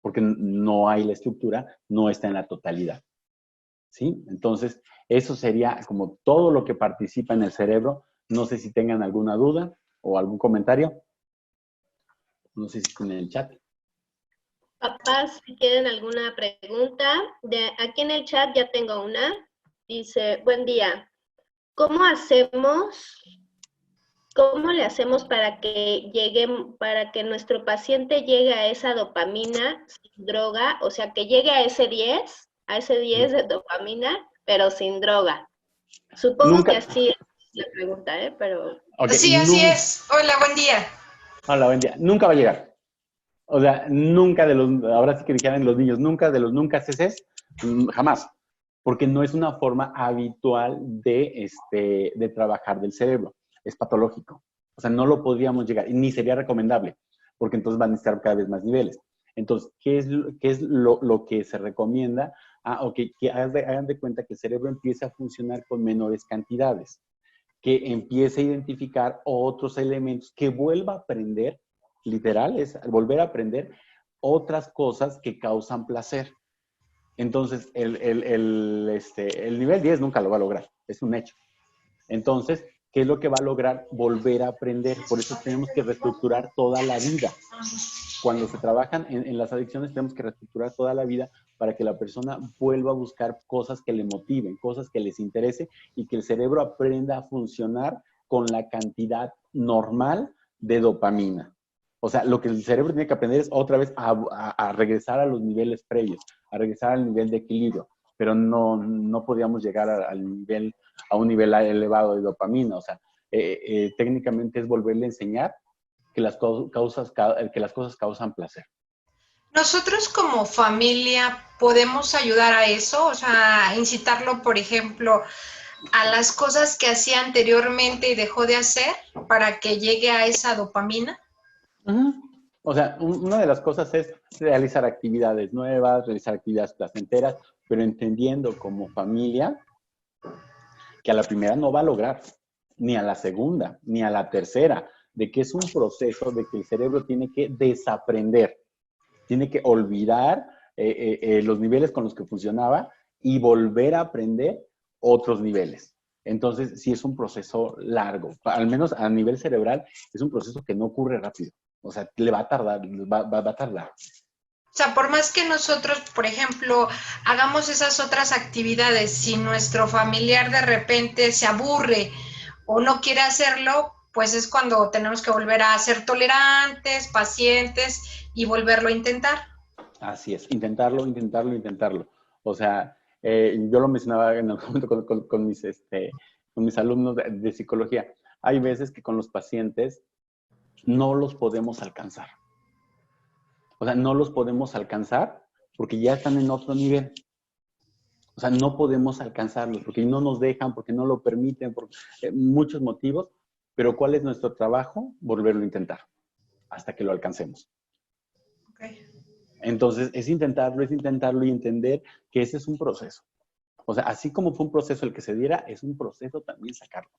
Porque no hay la estructura, no está en la totalidad. ¿Sí? Entonces, eso sería como todo lo que participa en el cerebro. No sé si tengan alguna duda o algún comentario. No sé si está en el chat. Papás, si quieren alguna pregunta, aquí en el chat ya tengo una. Dice, buen día, ¿cómo le hacemos para que nuestro paciente llegue a esa dopamina sin droga? O sea, que llegue a ese 10 de dopamina, pero sin droga. Supongo que así es la pregunta, pero... Okay, Sí, así es. Hola, buen día. Hola, buen día. Nunca va a llegar. O sea, nunca ahora sí que dijeran los niños, nunca de los nunca ceses, jamás. Porque no es una forma habitual de trabajar del cerebro. Es patológico. O sea, no lo podríamos llegar, y ni sería recomendable, porque entonces van a necesitar cada vez más niveles. Entonces, ¿qué es lo que se recomienda? Que hagan de cuenta que el cerebro empiece a funcionar con menores cantidades, que empiece a identificar otros elementos, que vuelva a aprender, literal, es volver a aprender otras cosas que causan placer. Entonces, el nivel 10 nunca lo va a lograr, es un hecho. Entonces, ¿qué es lo que va a lograr? Volver a aprender. Por eso tenemos que reestructurar toda la vida. Cuando se trabajan en las adicciones, tenemos que reestructurar toda la vida para que la persona vuelva a buscar cosas que le motiven, cosas que les interese y que el cerebro aprenda a funcionar con la cantidad normal de dopamina. O sea, lo que el cerebro tiene que aprender es otra vez a regresar a los niveles previos, a regresar al nivel de equilibrio, pero no podíamos llegar a un nivel elevado de dopamina. O sea, técnicamente es volverle a enseñar que las cosas causan placer. Nosotros como familia podemos ayudar a eso, o sea, incitarlo, por ejemplo, a las cosas que hacía anteriormente y dejó de hacer para que llegue a esa dopamina. O sea, una de las cosas es realizar actividades nuevas, realizar actividades placenteras, pero entendiendo como familia que a la primera no va a lograr, ni a la segunda, ni a la tercera, de que es un proceso de que el cerebro tiene que desaprender, tiene que olvidar los niveles con los que funcionaba y volver a aprender otros niveles. Entonces, sí es un proceso largo, al menos a nivel cerebral, es un proceso que no ocurre rápido. O sea, le va a tardar, va a tardar. O sea, por más que nosotros, por ejemplo, hagamos esas otras actividades, si nuestro familiar de repente se aburre o no quiere hacerlo, pues es cuando tenemos que volver a ser tolerantes, pacientes y volverlo a intentar. Así es, intentarlo. O sea, yo lo mencionaba en algún momento con mis alumnos de psicología. Hay veces que con los pacientes no los podemos alcanzar. O sea, no los podemos alcanzar porque ya están en otro nivel. O sea, no podemos alcanzarlos porque no nos dejan, porque no lo permiten, por muchos motivos. Pero ¿cuál es nuestro trabajo? Volverlo a intentar hasta que lo alcancemos. Okay. Entonces, es intentarlo y entender que ese es un proceso. O sea, así como fue un proceso el que se diera, es un proceso también sacarlo.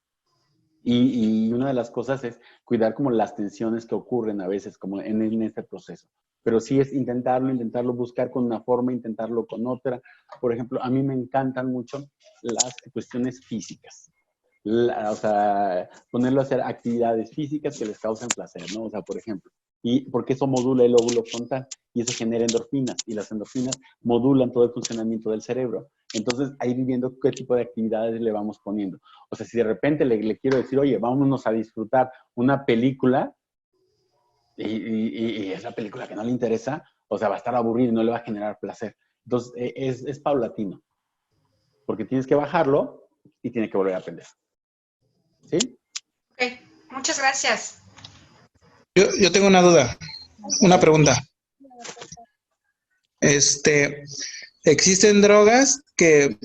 Y una de las cosas es cuidar como las tensiones que ocurren a veces como en este proceso. Pero sí es intentarlo buscar con una forma, intentarlo con otra. Por ejemplo, a mí me encantan mucho las cuestiones físicas. O sea, ponerlo a hacer actividades físicas que les causen placer, ¿no? O sea, por ejemplo, y porque eso modula el lóbulo frontal y eso genera endorfinas y las endorfinas modulan todo el funcionamiento del cerebro. Entonces, ahí viviendo qué tipo de actividades le vamos poniendo. O sea, si de repente le quiero decir, oye, vámonos a disfrutar una película y es la película que no le interesa, o sea, va a estar aburrido y no le va a generar placer. Entonces, es paulatino, porque tienes que bajarlo y tiene que volver a aprender. ¿Sí? Ok, muchas gracias. Yo tengo una duda, una pregunta. Existen drogas que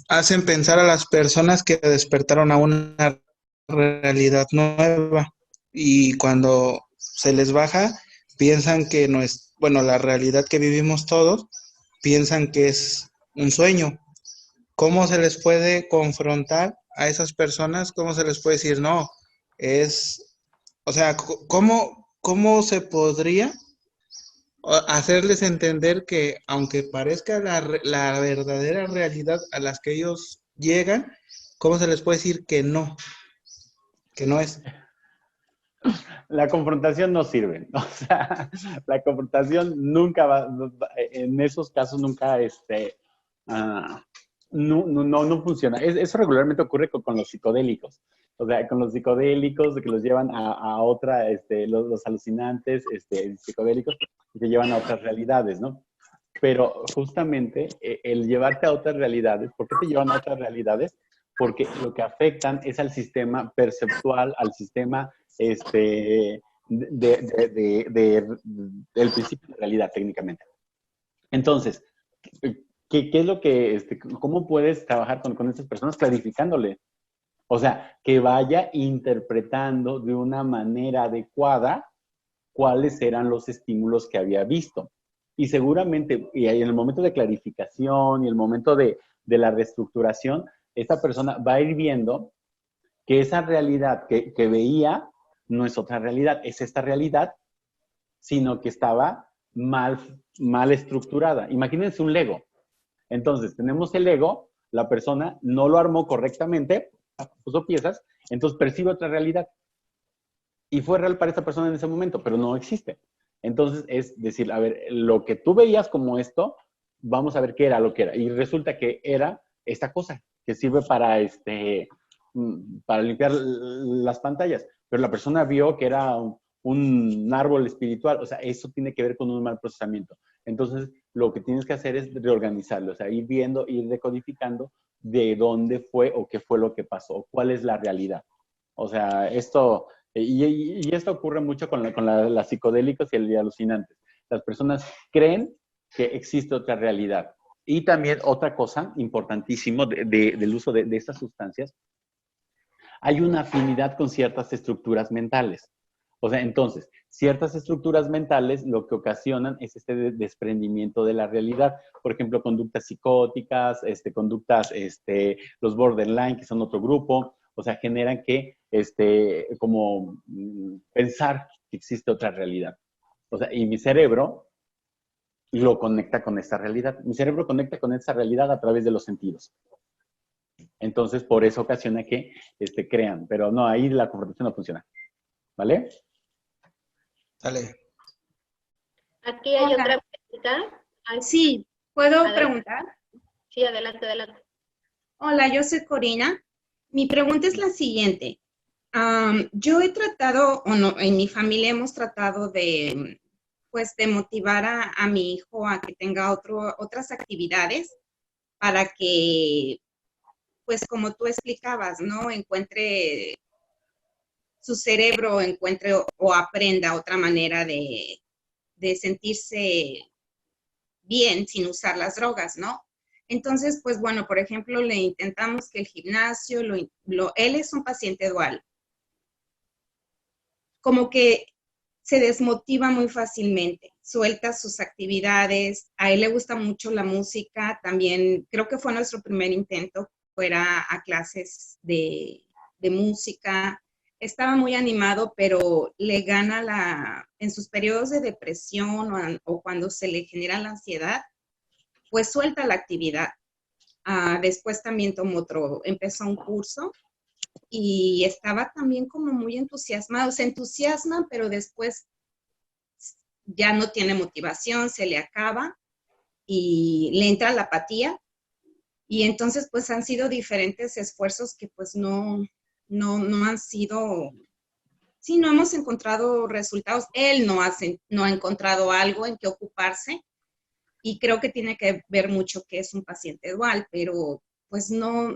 hacen pensar a las personas que despertaron a una realidad nueva y cuando se les baja, piensan que no es, bueno, la realidad que vivimos todos, piensan que es un sueño. ¿Cómo se les puede confrontar a esas personas? ¿Cómo se les puede decir, no, es, o sea, cómo se podría hacerles entender que aunque parezca la verdadera realidad a las que ellos llegan, ¿cómo se les puede decir que no es? La confrontación no sirve. O sea, la confrontación nunca en esos casos nunca, no funciona. Eso regularmente ocurre con los psicodélicos. O sea, con los psicodélicos que los llevan a otra, los alucinantes psicodélicos que llevan a otras realidades, ¿no? Pero justamente el llevarte a otras realidades, ¿por qué te llevan a otras realidades? Porque lo que afectan es al sistema perceptual, al sistema del principio de realidad técnicamente. Entonces, ¿qué es lo que, cómo puedes trabajar con estas personas? Clarificándole. O sea, que vaya interpretando de una manera adecuada cuáles eran los estímulos que había visto. Y seguramente, y en el momento de clarificación y el momento de la reestructuración, esta persona va a ir viendo que esa realidad que veía no es otra realidad, es esta realidad, sino que estaba mal estructurada. Imagínense un Lego. Entonces, tenemos el Lego, la persona no lo armó correctamente, puso piezas, entonces percibe otra realidad. Y fue real para esta persona en ese momento, pero no existe. Entonces, es decir, a ver, lo que tú veías como esto, vamos a ver qué era lo que era. Y resulta que era esta cosa que sirve para limpiar las pantallas. Pero la persona vio que era un árbol espiritual. O sea, eso tiene que ver con un mal procesamiento. Entonces, lo que tienes que hacer es reorganizarlo. O sea, ir viendo, ir decodificando de dónde fue o qué fue lo que pasó, o cuál es la realidad. O sea, esto... Y esto ocurre mucho con las psicodélicos y el alucinantes. Las personas creen que existe otra realidad. Y también otra cosa importantísima del uso de estas sustancias, hay una afinidad con ciertas estructuras mentales. O sea, entonces, ciertas estructuras mentales lo que ocasionan es este desprendimiento de la realidad. Por ejemplo, conductas psicóticas, conductas, los borderline, que son otro grupo. O sea, generan que, como pensar que existe otra realidad. O sea, y mi cerebro lo conecta con esta realidad. Mi cerebro conecta con esta realidad a través de los sentidos. Entonces, por eso ocasiona que crean. Pero no, ahí la confrontación no funciona. ¿Vale? Dale. Aquí hay otra pregunta. Sí, ¿puedo Adelante. preguntar? Sí, adelante, adelante. Hola, yo soy Corina. Mi pregunta es la siguiente. Yo he tratado, o no, en mi familia hemos tratado de motivar a mi hijo a que tenga otras actividades para que, pues como tú explicabas, ¿no? Encuentre su cerebro, encuentre o aprenda otra manera de sentirse bien sin usar las drogas, ¿no? Entonces, pues bueno, por ejemplo, le intentamos que el gimnasio, él es un paciente dual. Como que se desmotiva muy fácilmente, suelta sus actividades, a él le gusta mucho la música, también creo que fue nuestro primer intento, fuera a clases de música, estaba muy animado, pero le gana en sus periodos de depresión o cuando se le genera la ansiedad, pues suelta la actividad. Después también empezó un curso y estaba también como muy entusiasmado, se entusiasma, pero después ya no tiene motivación, se le acaba y le entra la apatía. Y entonces pues han sido diferentes esfuerzos que pues no han sido, sí, no hemos encontrado resultados. Él no ha encontrado algo en que ocuparse y creo que tiene que ver mucho que es un paciente dual, pero pues no.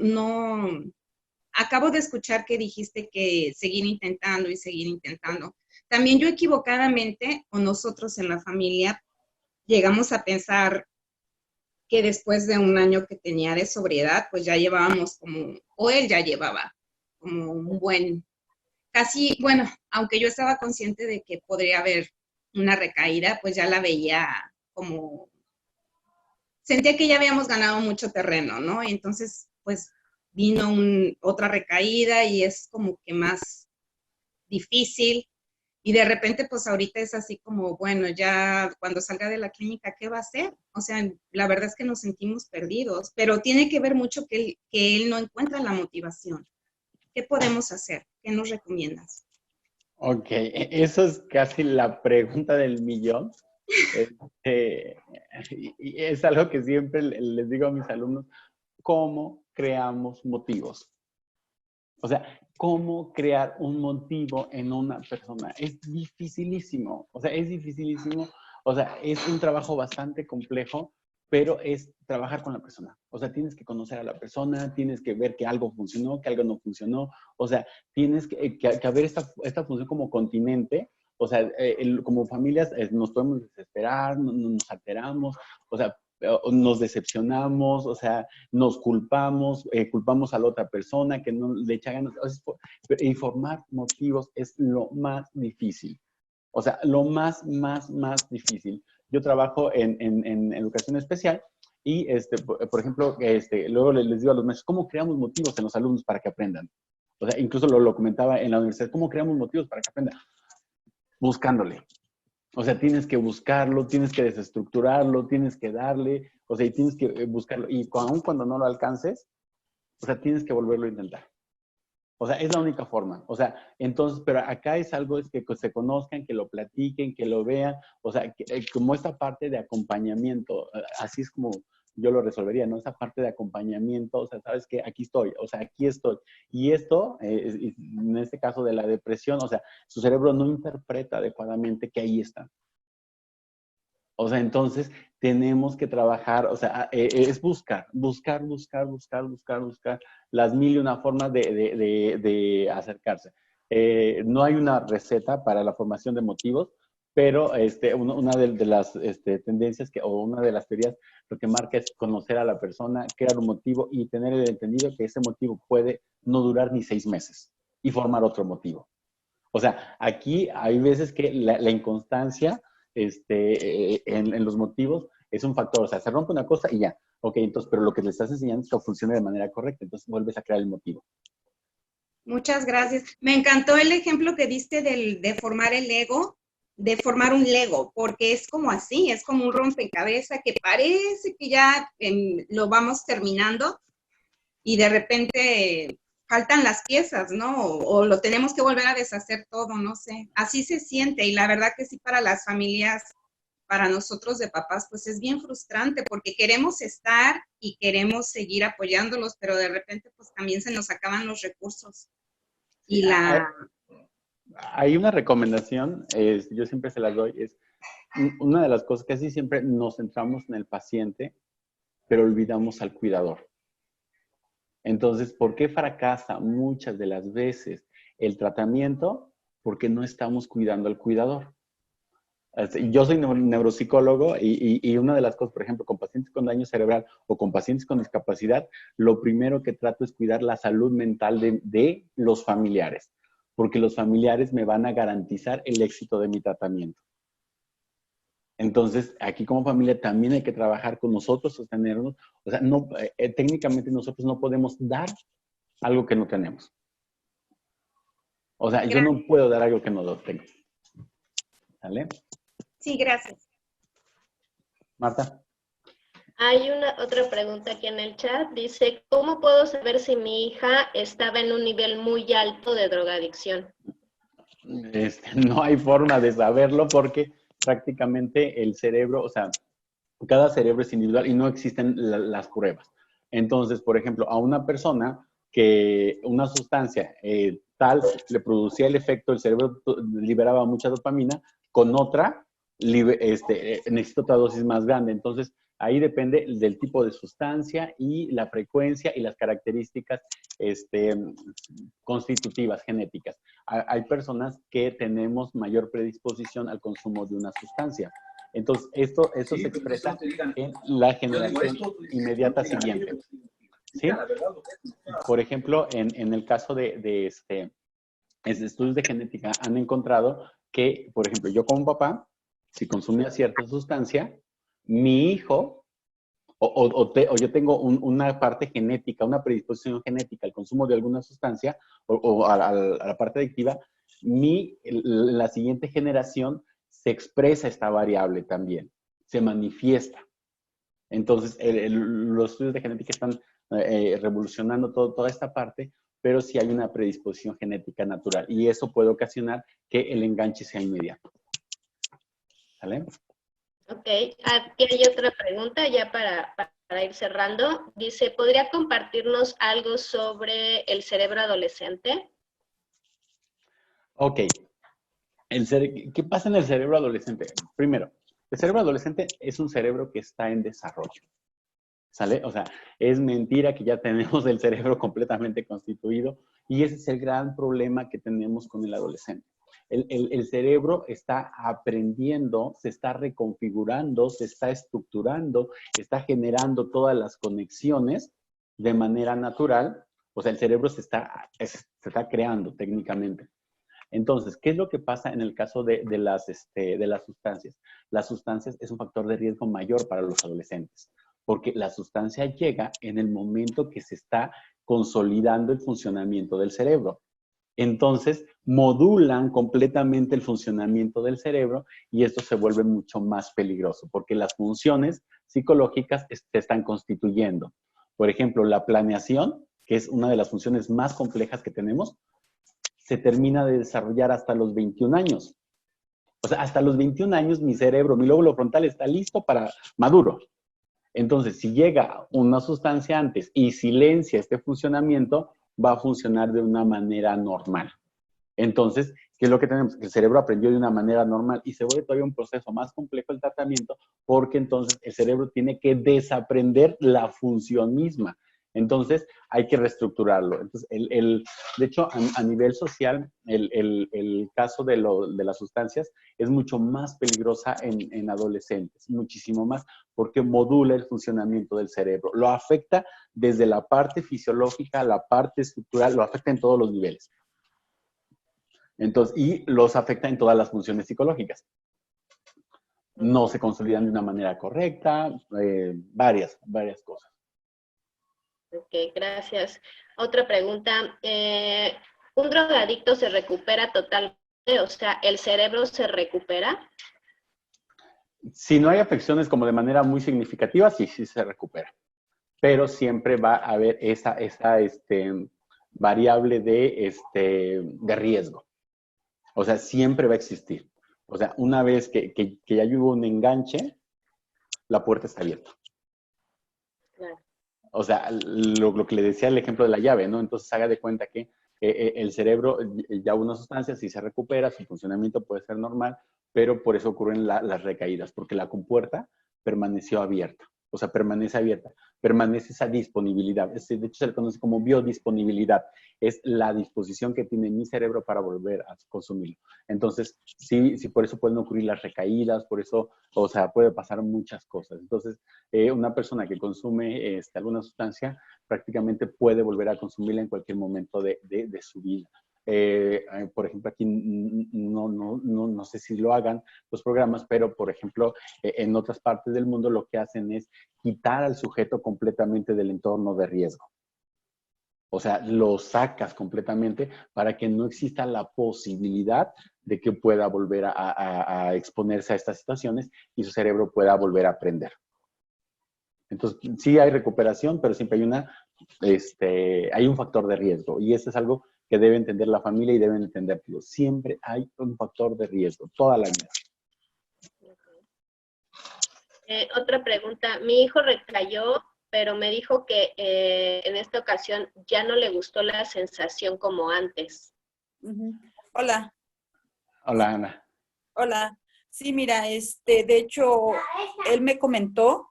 Acabo de escuchar que dijiste que seguir intentando y seguir intentando. También yo equivocadamente, o nosotros en la familia, llegamos a pensar que después de un año que tenía de sobriedad, pues ya llevábamos o él ya llevaba como un buen, casi, bueno, aunque yo estaba consciente de que podría haber una recaída, pues ya la veía como, sentía que ya habíamos ganado mucho terreno, ¿no? Y entonces, pues vino otra recaída y es como que más difícil. Y de repente, pues ahorita es así como, bueno, ya cuando salga de la clínica, ¿qué va a hacer? O sea, la verdad es que nos sentimos perdidos, pero tiene que ver mucho que él no encuentra la motivación. ¿Qué podemos hacer? ¿Qué nos recomiendas? Ok, eso es casi la pregunta del millón. Y es algo que siempre les digo a mis alumnos, ¿cómo creamos motivos? O sea, ¿cómo crear un motivo en una persona? Es dificilísimo, o sea, es dificilísimo. O sea, es un trabajo bastante complejo, pero es trabajar con la persona. O sea, tienes que conocer a la persona, tienes que ver que algo funcionó, que algo no funcionó. O sea, tienes que haber esta función como continente. O sea, como familias nos podemos desesperar, nos alteramos, o sea, nos decepcionamos, o sea, nos culpamos, culpamos a la otra persona que no le echa ganas. Informar motivos es lo más difícil. O sea, lo más difícil. Yo trabajo en educación especial y, por ejemplo, luego les digo a los maestros, ¿cómo creamos motivos en los alumnos para que aprendan? O sea, incluso lo comentaba en la universidad, ¿cómo creamos motivos para que aprendan? Buscándole. O sea, tienes que buscarlo, tienes que desestructurarlo, tienes que darle, o sea, y tienes que buscarlo. Y aun cuando no lo alcances, o sea, tienes que volverlo a intentar. O sea, es la única forma. O sea, entonces, pero acá es algo es que se conozcan, que lo platiquen, que lo vean. O sea, como esta parte de acompañamiento, así es como yo lo resolvería, ¿no? Esa parte de acompañamiento, o sea, sabes que aquí estoy, o sea, aquí estoy. Y esto, en este caso de la depresión, o sea, su cerebro no interpreta adecuadamente que ahí está. O sea, entonces tenemos que trabajar, o sea, es buscar las mil y una formas de acercarse. No hay una receta para la formación de motivos, pero una de las tendencias o una de las teorías lo que marca es conocer a la persona, crear un motivo y tener el entendido que ese motivo puede no durar ni 6 meses y formar otro motivo. O sea, aquí hay veces que la inconstancia en los motivos es un factor. O sea, se rompe una cosa y ya. Ok, entonces, pero lo que le estás enseñando es que funcione de manera correcta. Entonces, vuelves a crear el motivo. Muchas gracias. Me encantó el ejemplo que diste de formar el Lego, de formar un Lego, porque es como así, es como un rompecabezas que parece que ya lo vamos terminando y de repente faltan las piezas, ¿no? O lo tenemos que volver a deshacer todo, no sé. Así se siente y la verdad que sí para las familias, para nosotros de papás, pues es bien frustrante porque queremos estar y queremos seguir apoyándolos, pero de repente pues también se nos acaban los recursos. Sí, hay una recomendación, yo siempre se las doy, es una de las cosas que casi siempre nos centramos en el paciente, pero olvidamos al cuidador. Entonces, ¿por qué fracasa muchas de las veces el tratamiento? Porque no estamos cuidando al cuidador. Yo soy neuropsicólogo y una de las cosas, por ejemplo, con pacientes con daño cerebral o con pacientes con discapacidad, lo primero que trato es cuidar la salud mental de los familiares. porque los familiares me van a garantizar el éxito de mi tratamiento. Entonces, aquí como familia también hay que trabajar con nosotros, sostenernos. O sea, no, técnicamente nosotros no podemos dar algo que no tenemos. O sea, yo no puedo dar algo que no lo tengo. ¿Vale? Sí, gracias. Marta. Hay otra pregunta aquí en el chat. Dice, ¿cómo puedo saber si mi hija estaba en un nivel muy alto de drogadicción? No hay forma de saberlo porque prácticamente el cerebro, o sea, cada cerebro es individual y no existen las pruebas. Entonces, por ejemplo, a una persona que una sustancia tal le producía el efecto, el cerebro liberaba mucha dopamina, con otra necesita otra dosis más grande. Entonces, ahí depende del tipo de sustancia y la frecuencia y las características constitutivas, genéticas. Hay personas que tenemos mayor predisposición al consumo de una sustancia. Entonces, esto se expresa en la generación inmediata siguiente. ¿Sí? Por ejemplo, en el caso de estudios de genética han encontrado que, por ejemplo, yo como papá, si consumía cierta sustancia, mi hijo, o yo tengo una parte genética, una predisposición genética al consumo de alguna sustancia, o a la parte adictiva, la siguiente generación se expresa esta variable también, se manifiesta. Entonces, los estudios de genética están revolucionando toda esta parte, pero sí hay una predisposición genética natural y eso puede ocasionar que el enganche sea inmediato. ¿Vale? Ok, aquí hay otra pregunta ya para ir cerrando. Dice, ¿podría compartirnos algo sobre el cerebro adolescente? Ok. ¿Qué pasa en el cerebro adolescente? Primero, el cerebro adolescente es un cerebro que está en desarrollo. ¿Sale? O sea, es mentira que ya tenemos el cerebro completamente constituido y ese es el gran problema que tenemos con el adolescente. El cerebro está aprendiendo, se está reconfigurando, se está estructurando, está generando todas las conexiones de manera natural. O sea, el cerebro se está creando técnicamente. Entonces, ¿qué es lo que pasa en el caso de las sustancias? Las sustancias es un factor de riesgo mayor para los adolescentes, porque la sustancia llega en el momento que se está consolidando el funcionamiento del cerebro. Entonces, modulan completamente el funcionamiento del cerebro y esto se vuelve mucho más peligroso, porque las funciones psicológicas se están constituyendo. Por ejemplo, la planeación, que es una de las funciones más complejas que tenemos, se termina de desarrollar hasta los 21 años. O sea, hasta los 21 años mi cerebro, mi lóbulo frontal está listo para maduro. Entonces, si llega una sustancia antes y silencia este funcionamiento, va a funcionar de una manera normal. Entonces, ¿qué es lo que tenemos? Que el cerebro aprendió de una manera normal y se vuelve todavía un proceso más complejo el tratamiento porque entonces el cerebro tiene que desaprender la función misma. Entonces, hay que reestructurarlo. Entonces, de hecho, a nivel social, el caso de las sustancias es mucho más peligrosa en adolescentes, muchísimo más, porque modula el funcionamiento del cerebro. Lo afecta desde la parte fisiológica, la parte estructural, lo afecta en todos los niveles. Entonces, y los afecta en todas las funciones psicológicas. No se consolidan de una manera correcta, varias cosas. Ok, gracias. Otra pregunta. ¿Un drogadicto se recupera totalmente? O sea, ¿el cerebro se recupera? Si no hay afecciones como de manera muy significativa, sí se recupera. Pero siempre va a haber esa variable de riesgo. O sea, siempre va a existir. O sea, una vez que ya hubo un enganche, la puerta está abierta. Claro. O sea, lo que le decía el ejemplo de la llave, ¿no? Entonces haga de cuenta que el cerebro ya una sustancia, si se recupera, su funcionamiento puede ser normal, pero por eso ocurren las recaídas, porque la compuerta permaneció abierta. O sea, permanece abierta, permanece esa disponibilidad. De hecho, se le conoce como biodisponibilidad. Es la disposición que tiene mi cerebro para volver a consumirlo. Entonces, sí, por eso pueden ocurrir las recaídas, por eso, o sea, puede pasar muchas cosas. Entonces, una persona que consume alguna sustancia prácticamente puede volver a consumirla en cualquier momento de su vida. por ejemplo, aquí no sé si lo hagan los programas, pero por ejemplo, en otras partes del mundo lo que hacen es quitar al sujeto completamente del entorno de riesgo. O sea, lo sacas completamente para que no exista la posibilidad de que pueda volver a exponerse a estas situaciones y su cerebro pueda volver a aprender. Entonces, sí hay recuperación, pero siempre hay un factor de riesgo. Y eso es algo que debe entender la familia y deben entenderlo. Siempre hay un factor de riesgo, toda la vida. Otra pregunta. Mi hijo recayó, pero me dijo que en esta ocasión ya no le gustó la sensación como antes. Hola. Hola, Ana. Hola. Sí, mira, de hecho, él me comentó,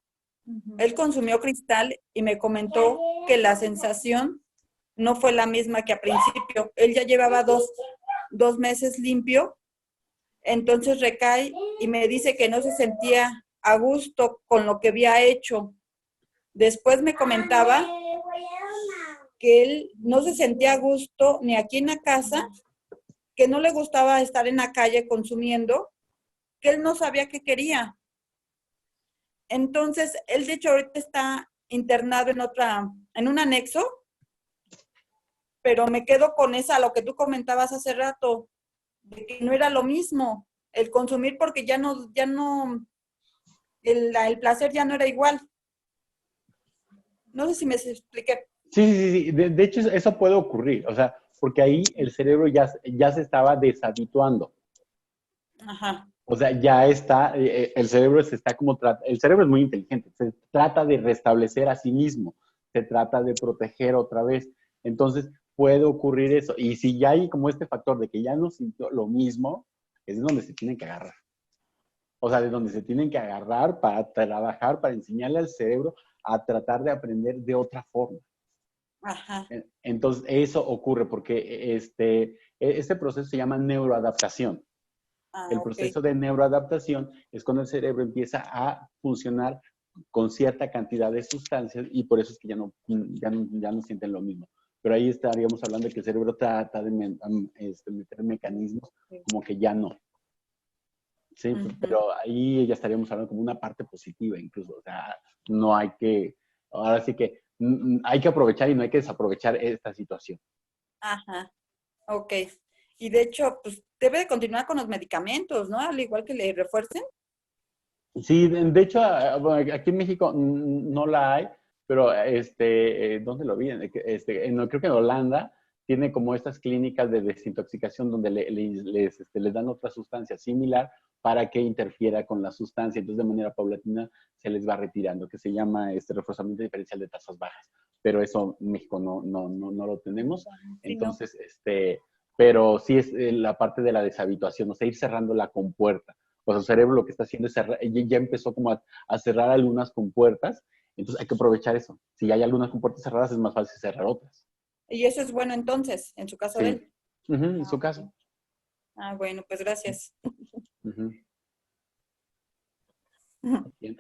él consumió cristal y me comentó que la sensación no fue la misma que a principio. Él ya llevaba dos meses limpio, entonces recae y me dice que no se sentía a gusto con lo que había hecho. Después me comentaba que él no se sentía a gusto ni aquí en la casa, que no le gustaba estar en la calle consumiendo, que él no sabía qué quería. Entonces, él de hecho ahorita está internado en un anexo, pero me quedo con lo que tú comentabas hace rato, de que no era lo mismo el consumir porque el placer ya no era igual. No sé si me expliqué. Sí. De hecho, eso puede ocurrir. O sea, porque ahí el cerebro ya se estaba deshabituando. Ajá. O sea, ya está, el cerebro el cerebro es muy inteligente, se trata de restablecer a sí mismo, se trata de proteger otra vez. Entonces, puede ocurrir eso. Y si ya hay como este factor de que ya no sintió lo mismo, es de donde se tienen que agarrar. O sea, de donde se tienen que agarrar para trabajar, para enseñarle al cerebro a tratar de aprender de otra forma. Ajá. Entonces, eso ocurre porque este proceso se llama neuroadaptación. El proceso de neuroadaptación es cuando el cerebro empieza a funcionar con cierta cantidad de sustancias y por eso es que ya no sienten lo mismo. Pero ahí estaríamos hablando de que el cerebro trata de meter mecanismos como que ya no. Sí, pero ahí ya estaríamos hablando como una parte positiva incluso. O sea, no hay que, ahora sí que hay que aprovechar y no hay que desaprovechar esta situación. Ajá, ok. Y de hecho, pues debe de continuar con los medicamentos, ¿no? Al igual que le refuercen. Sí, de hecho, bueno, aquí en México no la hay, pero ¿dónde lo vi? Creo que en Holanda tiene como estas clínicas de desintoxicación donde les dan otra sustancia similar para que interfiera con la sustancia. Entonces, de manera paulatina se les va retirando, que se llama reforzamiento diferencial de tasas bajas. Pero eso en México no lo tenemos. Entonces, pero sí es la parte de la deshabituación, o sea, ir cerrando la compuerta. Pues el cerebro lo que está haciendo es cerrar, ya empezó como a cerrar algunas compuertas, entonces hay que aprovechar eso. Si hay algunas compuertas cerradas, es más fácil cerrar otras. Y eso es bueno entonces, en su caso de él. En su caso. Ah, bueno, pues gracias. Bien,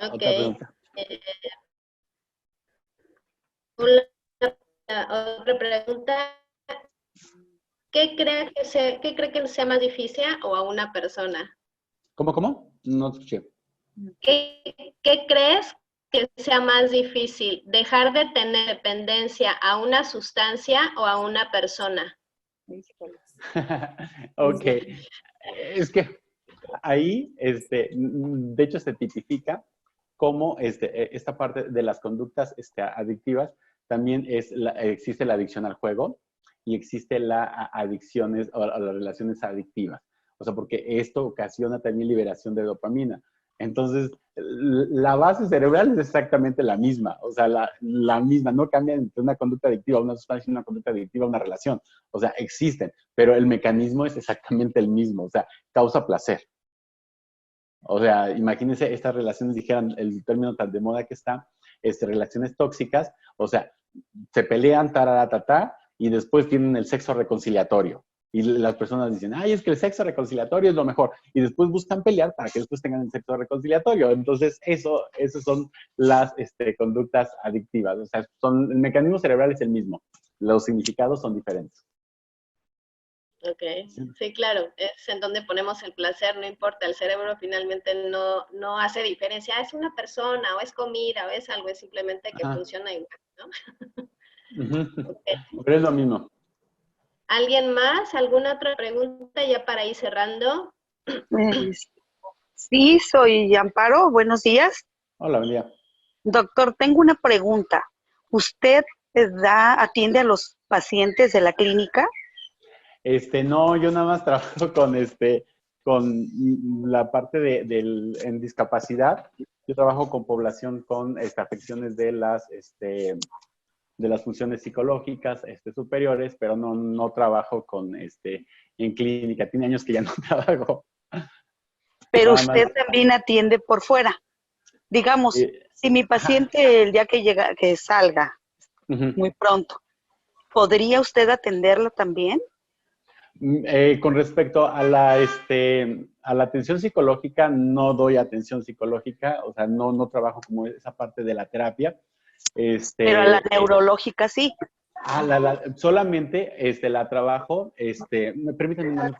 Ok. otra pregunta. Otra pregunta. ¿Qué cree que sea más difícil o a una persona? ¿Cómo? No te escuché. ¿Qué crees que sea más difícil? ¿Dejar de tener dependencia a una sustancia o a una persona? Ok. Es que ahí, de hecho, se tipifica como esta parte de las conductas adictivas. También existe la adicción al juego y existe la adicciones o las relaciones adictivas. O sea, porque esto ocasiona también liberación de dopamina. Entonces, la base cerebral es exactamente la misma. O sea, la misma. No cambia entre una conducta adictiva, una sustancia y una conducta adictiva, una relación. O sea, existen, pero el mecanismo es exactamente el mismo. O sea, causa placer. O sea, imagínense estas relaciones, dijeran el término tan de moda que está, relaciones tóxicas, o sea, se pelean, tararatata, y después tienen el sexo reconciliatorio. Y las personas dicen, ay, es que el sexo reconciliatorio es lo mejor. Y después buscan pelear para que después tengan el sexo reconciliatorio. Entonces, esas son las conductas adictivas. O sea, el mecanismo cerebral es el mismo. Los significados son diferentes. Ok, sí, claro, es en donde ponemos el placer, no importa, el cerebro finalmente no hace diferencia, es una persona, o es comida, o es algo, es simplemente que Ajá. funciona igual, ¿no? Ujú. Okay. Pero es lo mismo. ¿Alguien más? ¿Alguna otra pregunta ya para ir cerrando? Sí, soy Amparo. Buenos días. Hola, buen día. Doctor, tengo una pregunta. ¿Usted atiende a los pacientes de la clínica? No, yo nada más trabajo con la parte en discapacidad. Yo trabajo con población con afecciones de las funciones psicológicas superiores, pero no trabajo en clínica. Tiene años que ya no trabajo. Pero Nada más. usted también atiende por fuera. Digamos, si mi Ajá. paciente el día que salga Ujú. muy pronto, ¿podría usted atenderlo también? Con respecto a la atención psicológica, no doy atención psicológica, o sea, no trabajo como esa parte de la terapia. Pero a la neurológica sí. Solamente la trabajo, permítanme un momento,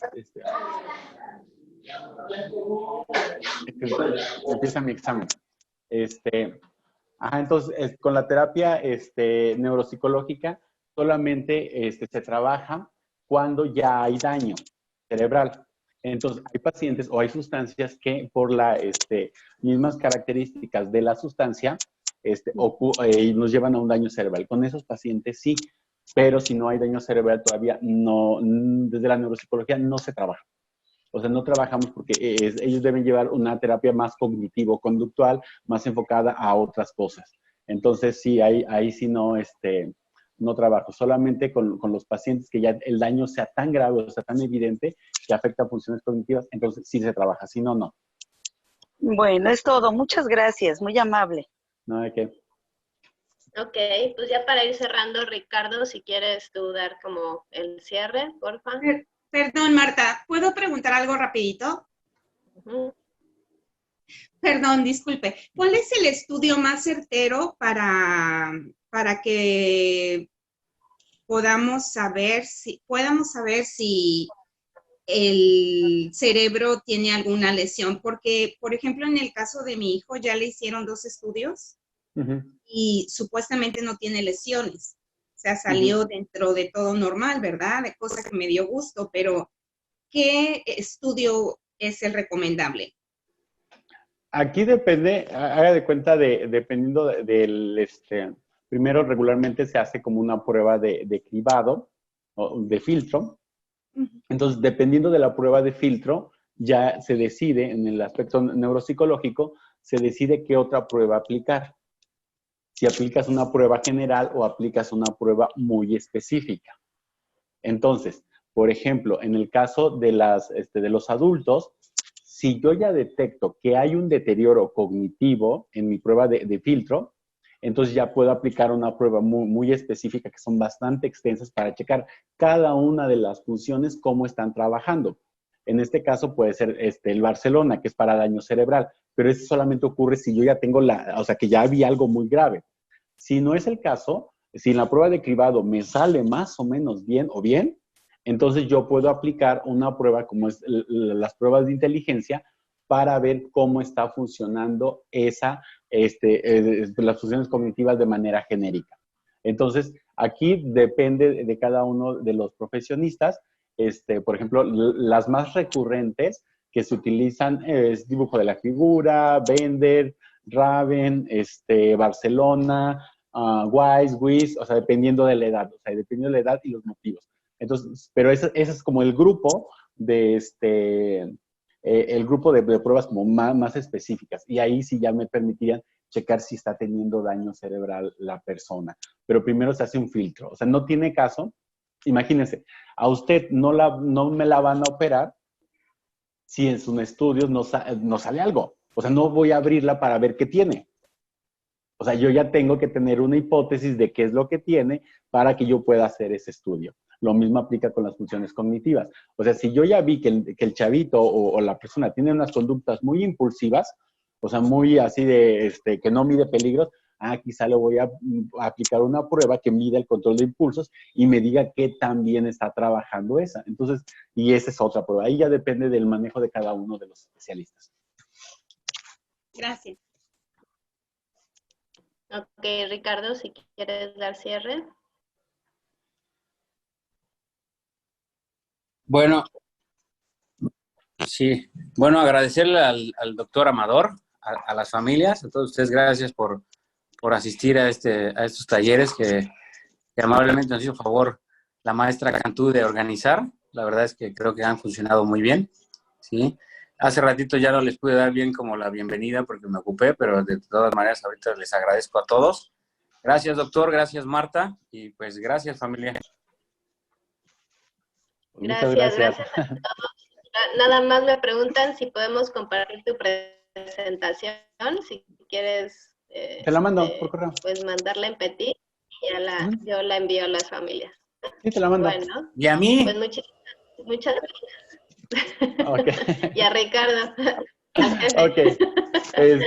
empieza mi examen. Entonces, con la terapia neuropsicológica solamente se trabaja cuando ya hay daño cerebral. Entonces, hay pacientes o hay sustancias que por las mismas características de la sustancia nos llevan a un daño cerebral. Con esos pacientes sí, pero si no hay daño cerebral todavía no, desde la neuropsicología no se trabaja. O sea, no trabajamos porque ellos deben llevar una terapia más cognitivo-conductual, más enfocada a otras cosas. Entonces, sí, ahí sí no trabajo. Solamente con los pacientes que ya el daño sea tan grave, o sea, tan evidente, que afecta funciones cognitivas, entonces sí se trabaja. Si no, no. Bueno, es todo. Muchas gracias. Muy amable. No hay que. Ok, pues ya para ir cerrando, Ricardo, si quieres tú dar como el cierre, porfa. Perdón, Marta, ¿puedo preguntar algo rapidito? Perdón, disculpe. ¿Cuál es el estudio más certero para que podamos saber si el cerebro tiene alguna lesión? Porque, por ejemplo, en el caso de mi hijo ya le hicieron 2 estudios y supuestamente no tiene lesiones. O sea, salió dentro de todo normal, ¿verdad? De cosa que me dio gusto, pero ¿qué estudio es el recomendable? Aquí depende, haga de cuenta, dependiendo del, primero regularmente se hace como una prueba de cribado o de filtro. Entonces, dependiendo de la prueba de filtro, ya se decide, en el aspecto neuropsicológico, se decide qué otra prueba aplicar. Si aplicas una prueba general o aplicas una prueba muy específica. Entonces, por ejemplo, en el caso de los adultos, si yo ya detecto que hay un deterioro cognitivo en mi prueba de filtro, entonces ya puedo aplicar una prueba muy, muy específica, que son bastante extensas, para checar cada una de las funciones, cómo están trabajando. En este caso puede ser el Barcelona, que es para daño cerebral, pero eso solamente ocurre si yo ya tengo o sea, que ya había algo muy grave. Si no es el caso, si en la prueba de cribado me sale más o menos bien o bien, entonces yo puedo aplicar una prueba como es las pruebas de inteligencia para ver cómo está funcionando las funciones cognitivas de manera genérica. Entonces, aquí depende de cada uno de los profesionistas. Por ejemplo, las más recurrentes que se utilizan es dibujo de la figura, Bender, Raven, Barcelona, Wise, WIS, o sea, dependiendo de la edad, y los motivos. Entonces, pero ese es como el grupo de el grupo de pruebas como más específicas, y ahí sí ya me permitirían checar si está teniendo daño cerebral la persona. Pero primero se hace un filtro, o sea, no tiene caso. Imagínense, a usted no me la van a operar si en sus estudios no sale algo. O sea, no voy a abrirla para ver qué tiene. O sea, yo ya tengo que tener una hipótesis de qué es lo que tiene para que yo pueda hacer ese estudio. Lo mismo aplica con las funciones cognitivas. O sea, si yo ya vi que el chavito o la persona tiene unas conductas muy impulsivas, o sea, muy así de que no mide peligros, quizá le voy a aplicar una prueba que mida el control de impulsos y me diga qué tan bien está trabajando esa. Entonces, y esa es otra prueba. Ahí ya depende del manejo de cada uno de los especialistas. Gracias. Ok, Ricardo, si quieres dar cierre. Bueno, sí. Bueno, agradecerle al doctor Amador, a las familias, a todos ustedes, gracias por asistir a estos talleres que amablemente nos hizo favor la maestra Cantú de organizar. La verdad es que creo que han funcionado muy bien, ¿sí? Hace ratito ya no les pude dar bien como la bienvenida porque me ocupé, pero de todas maneras ahorita les agradezco a todos. Gracias, doctor, gracias, Marta, y pues gracias, familia. Muchas Gracias a todos. Nada más me preguntan si podemos compartir tu presentación, si quieres. Te la mando por correo. Pues mandarla en petit y ya yo la envío a las familias. Sí, te la mando. Bueno. ¿Y a mí? Pues muchas gracias. Okay. Y a Ricardo. Ok.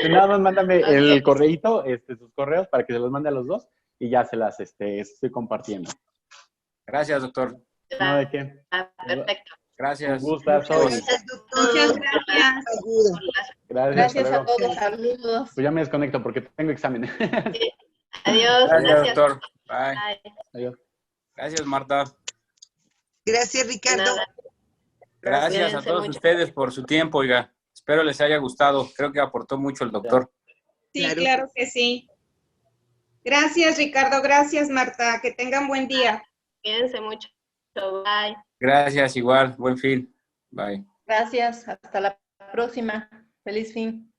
Nada más mándame el correíto, sus correos para que se los mande a los dos y ya se las estoy compartiendo. Gracias, doctor. No, ¿de qué? Perfecto. Gracias. Un gustazo. Muchas gracias. Gracias A todos, saludos. Pues ya me desconecto porque tengo examen. Sí. Adiós. Gracias, doctor. Bye. Bye. Adiós. Gracias, Marta. Gracias, Ricardo. Nada. Gracias a Cuídense todos mucho. ustedes por su tiempo, oiga. Espero les haya gustado. Creo que aportó mucho el doctor. Sí, claro que sí. Gracias, Ricardo. Gracias, Marta. Que tengan buen día. Cuídense mucho. Bye. Gracias, igual. Buen fin. Bye. Gracias. Hasta la próxima. Feliz fin.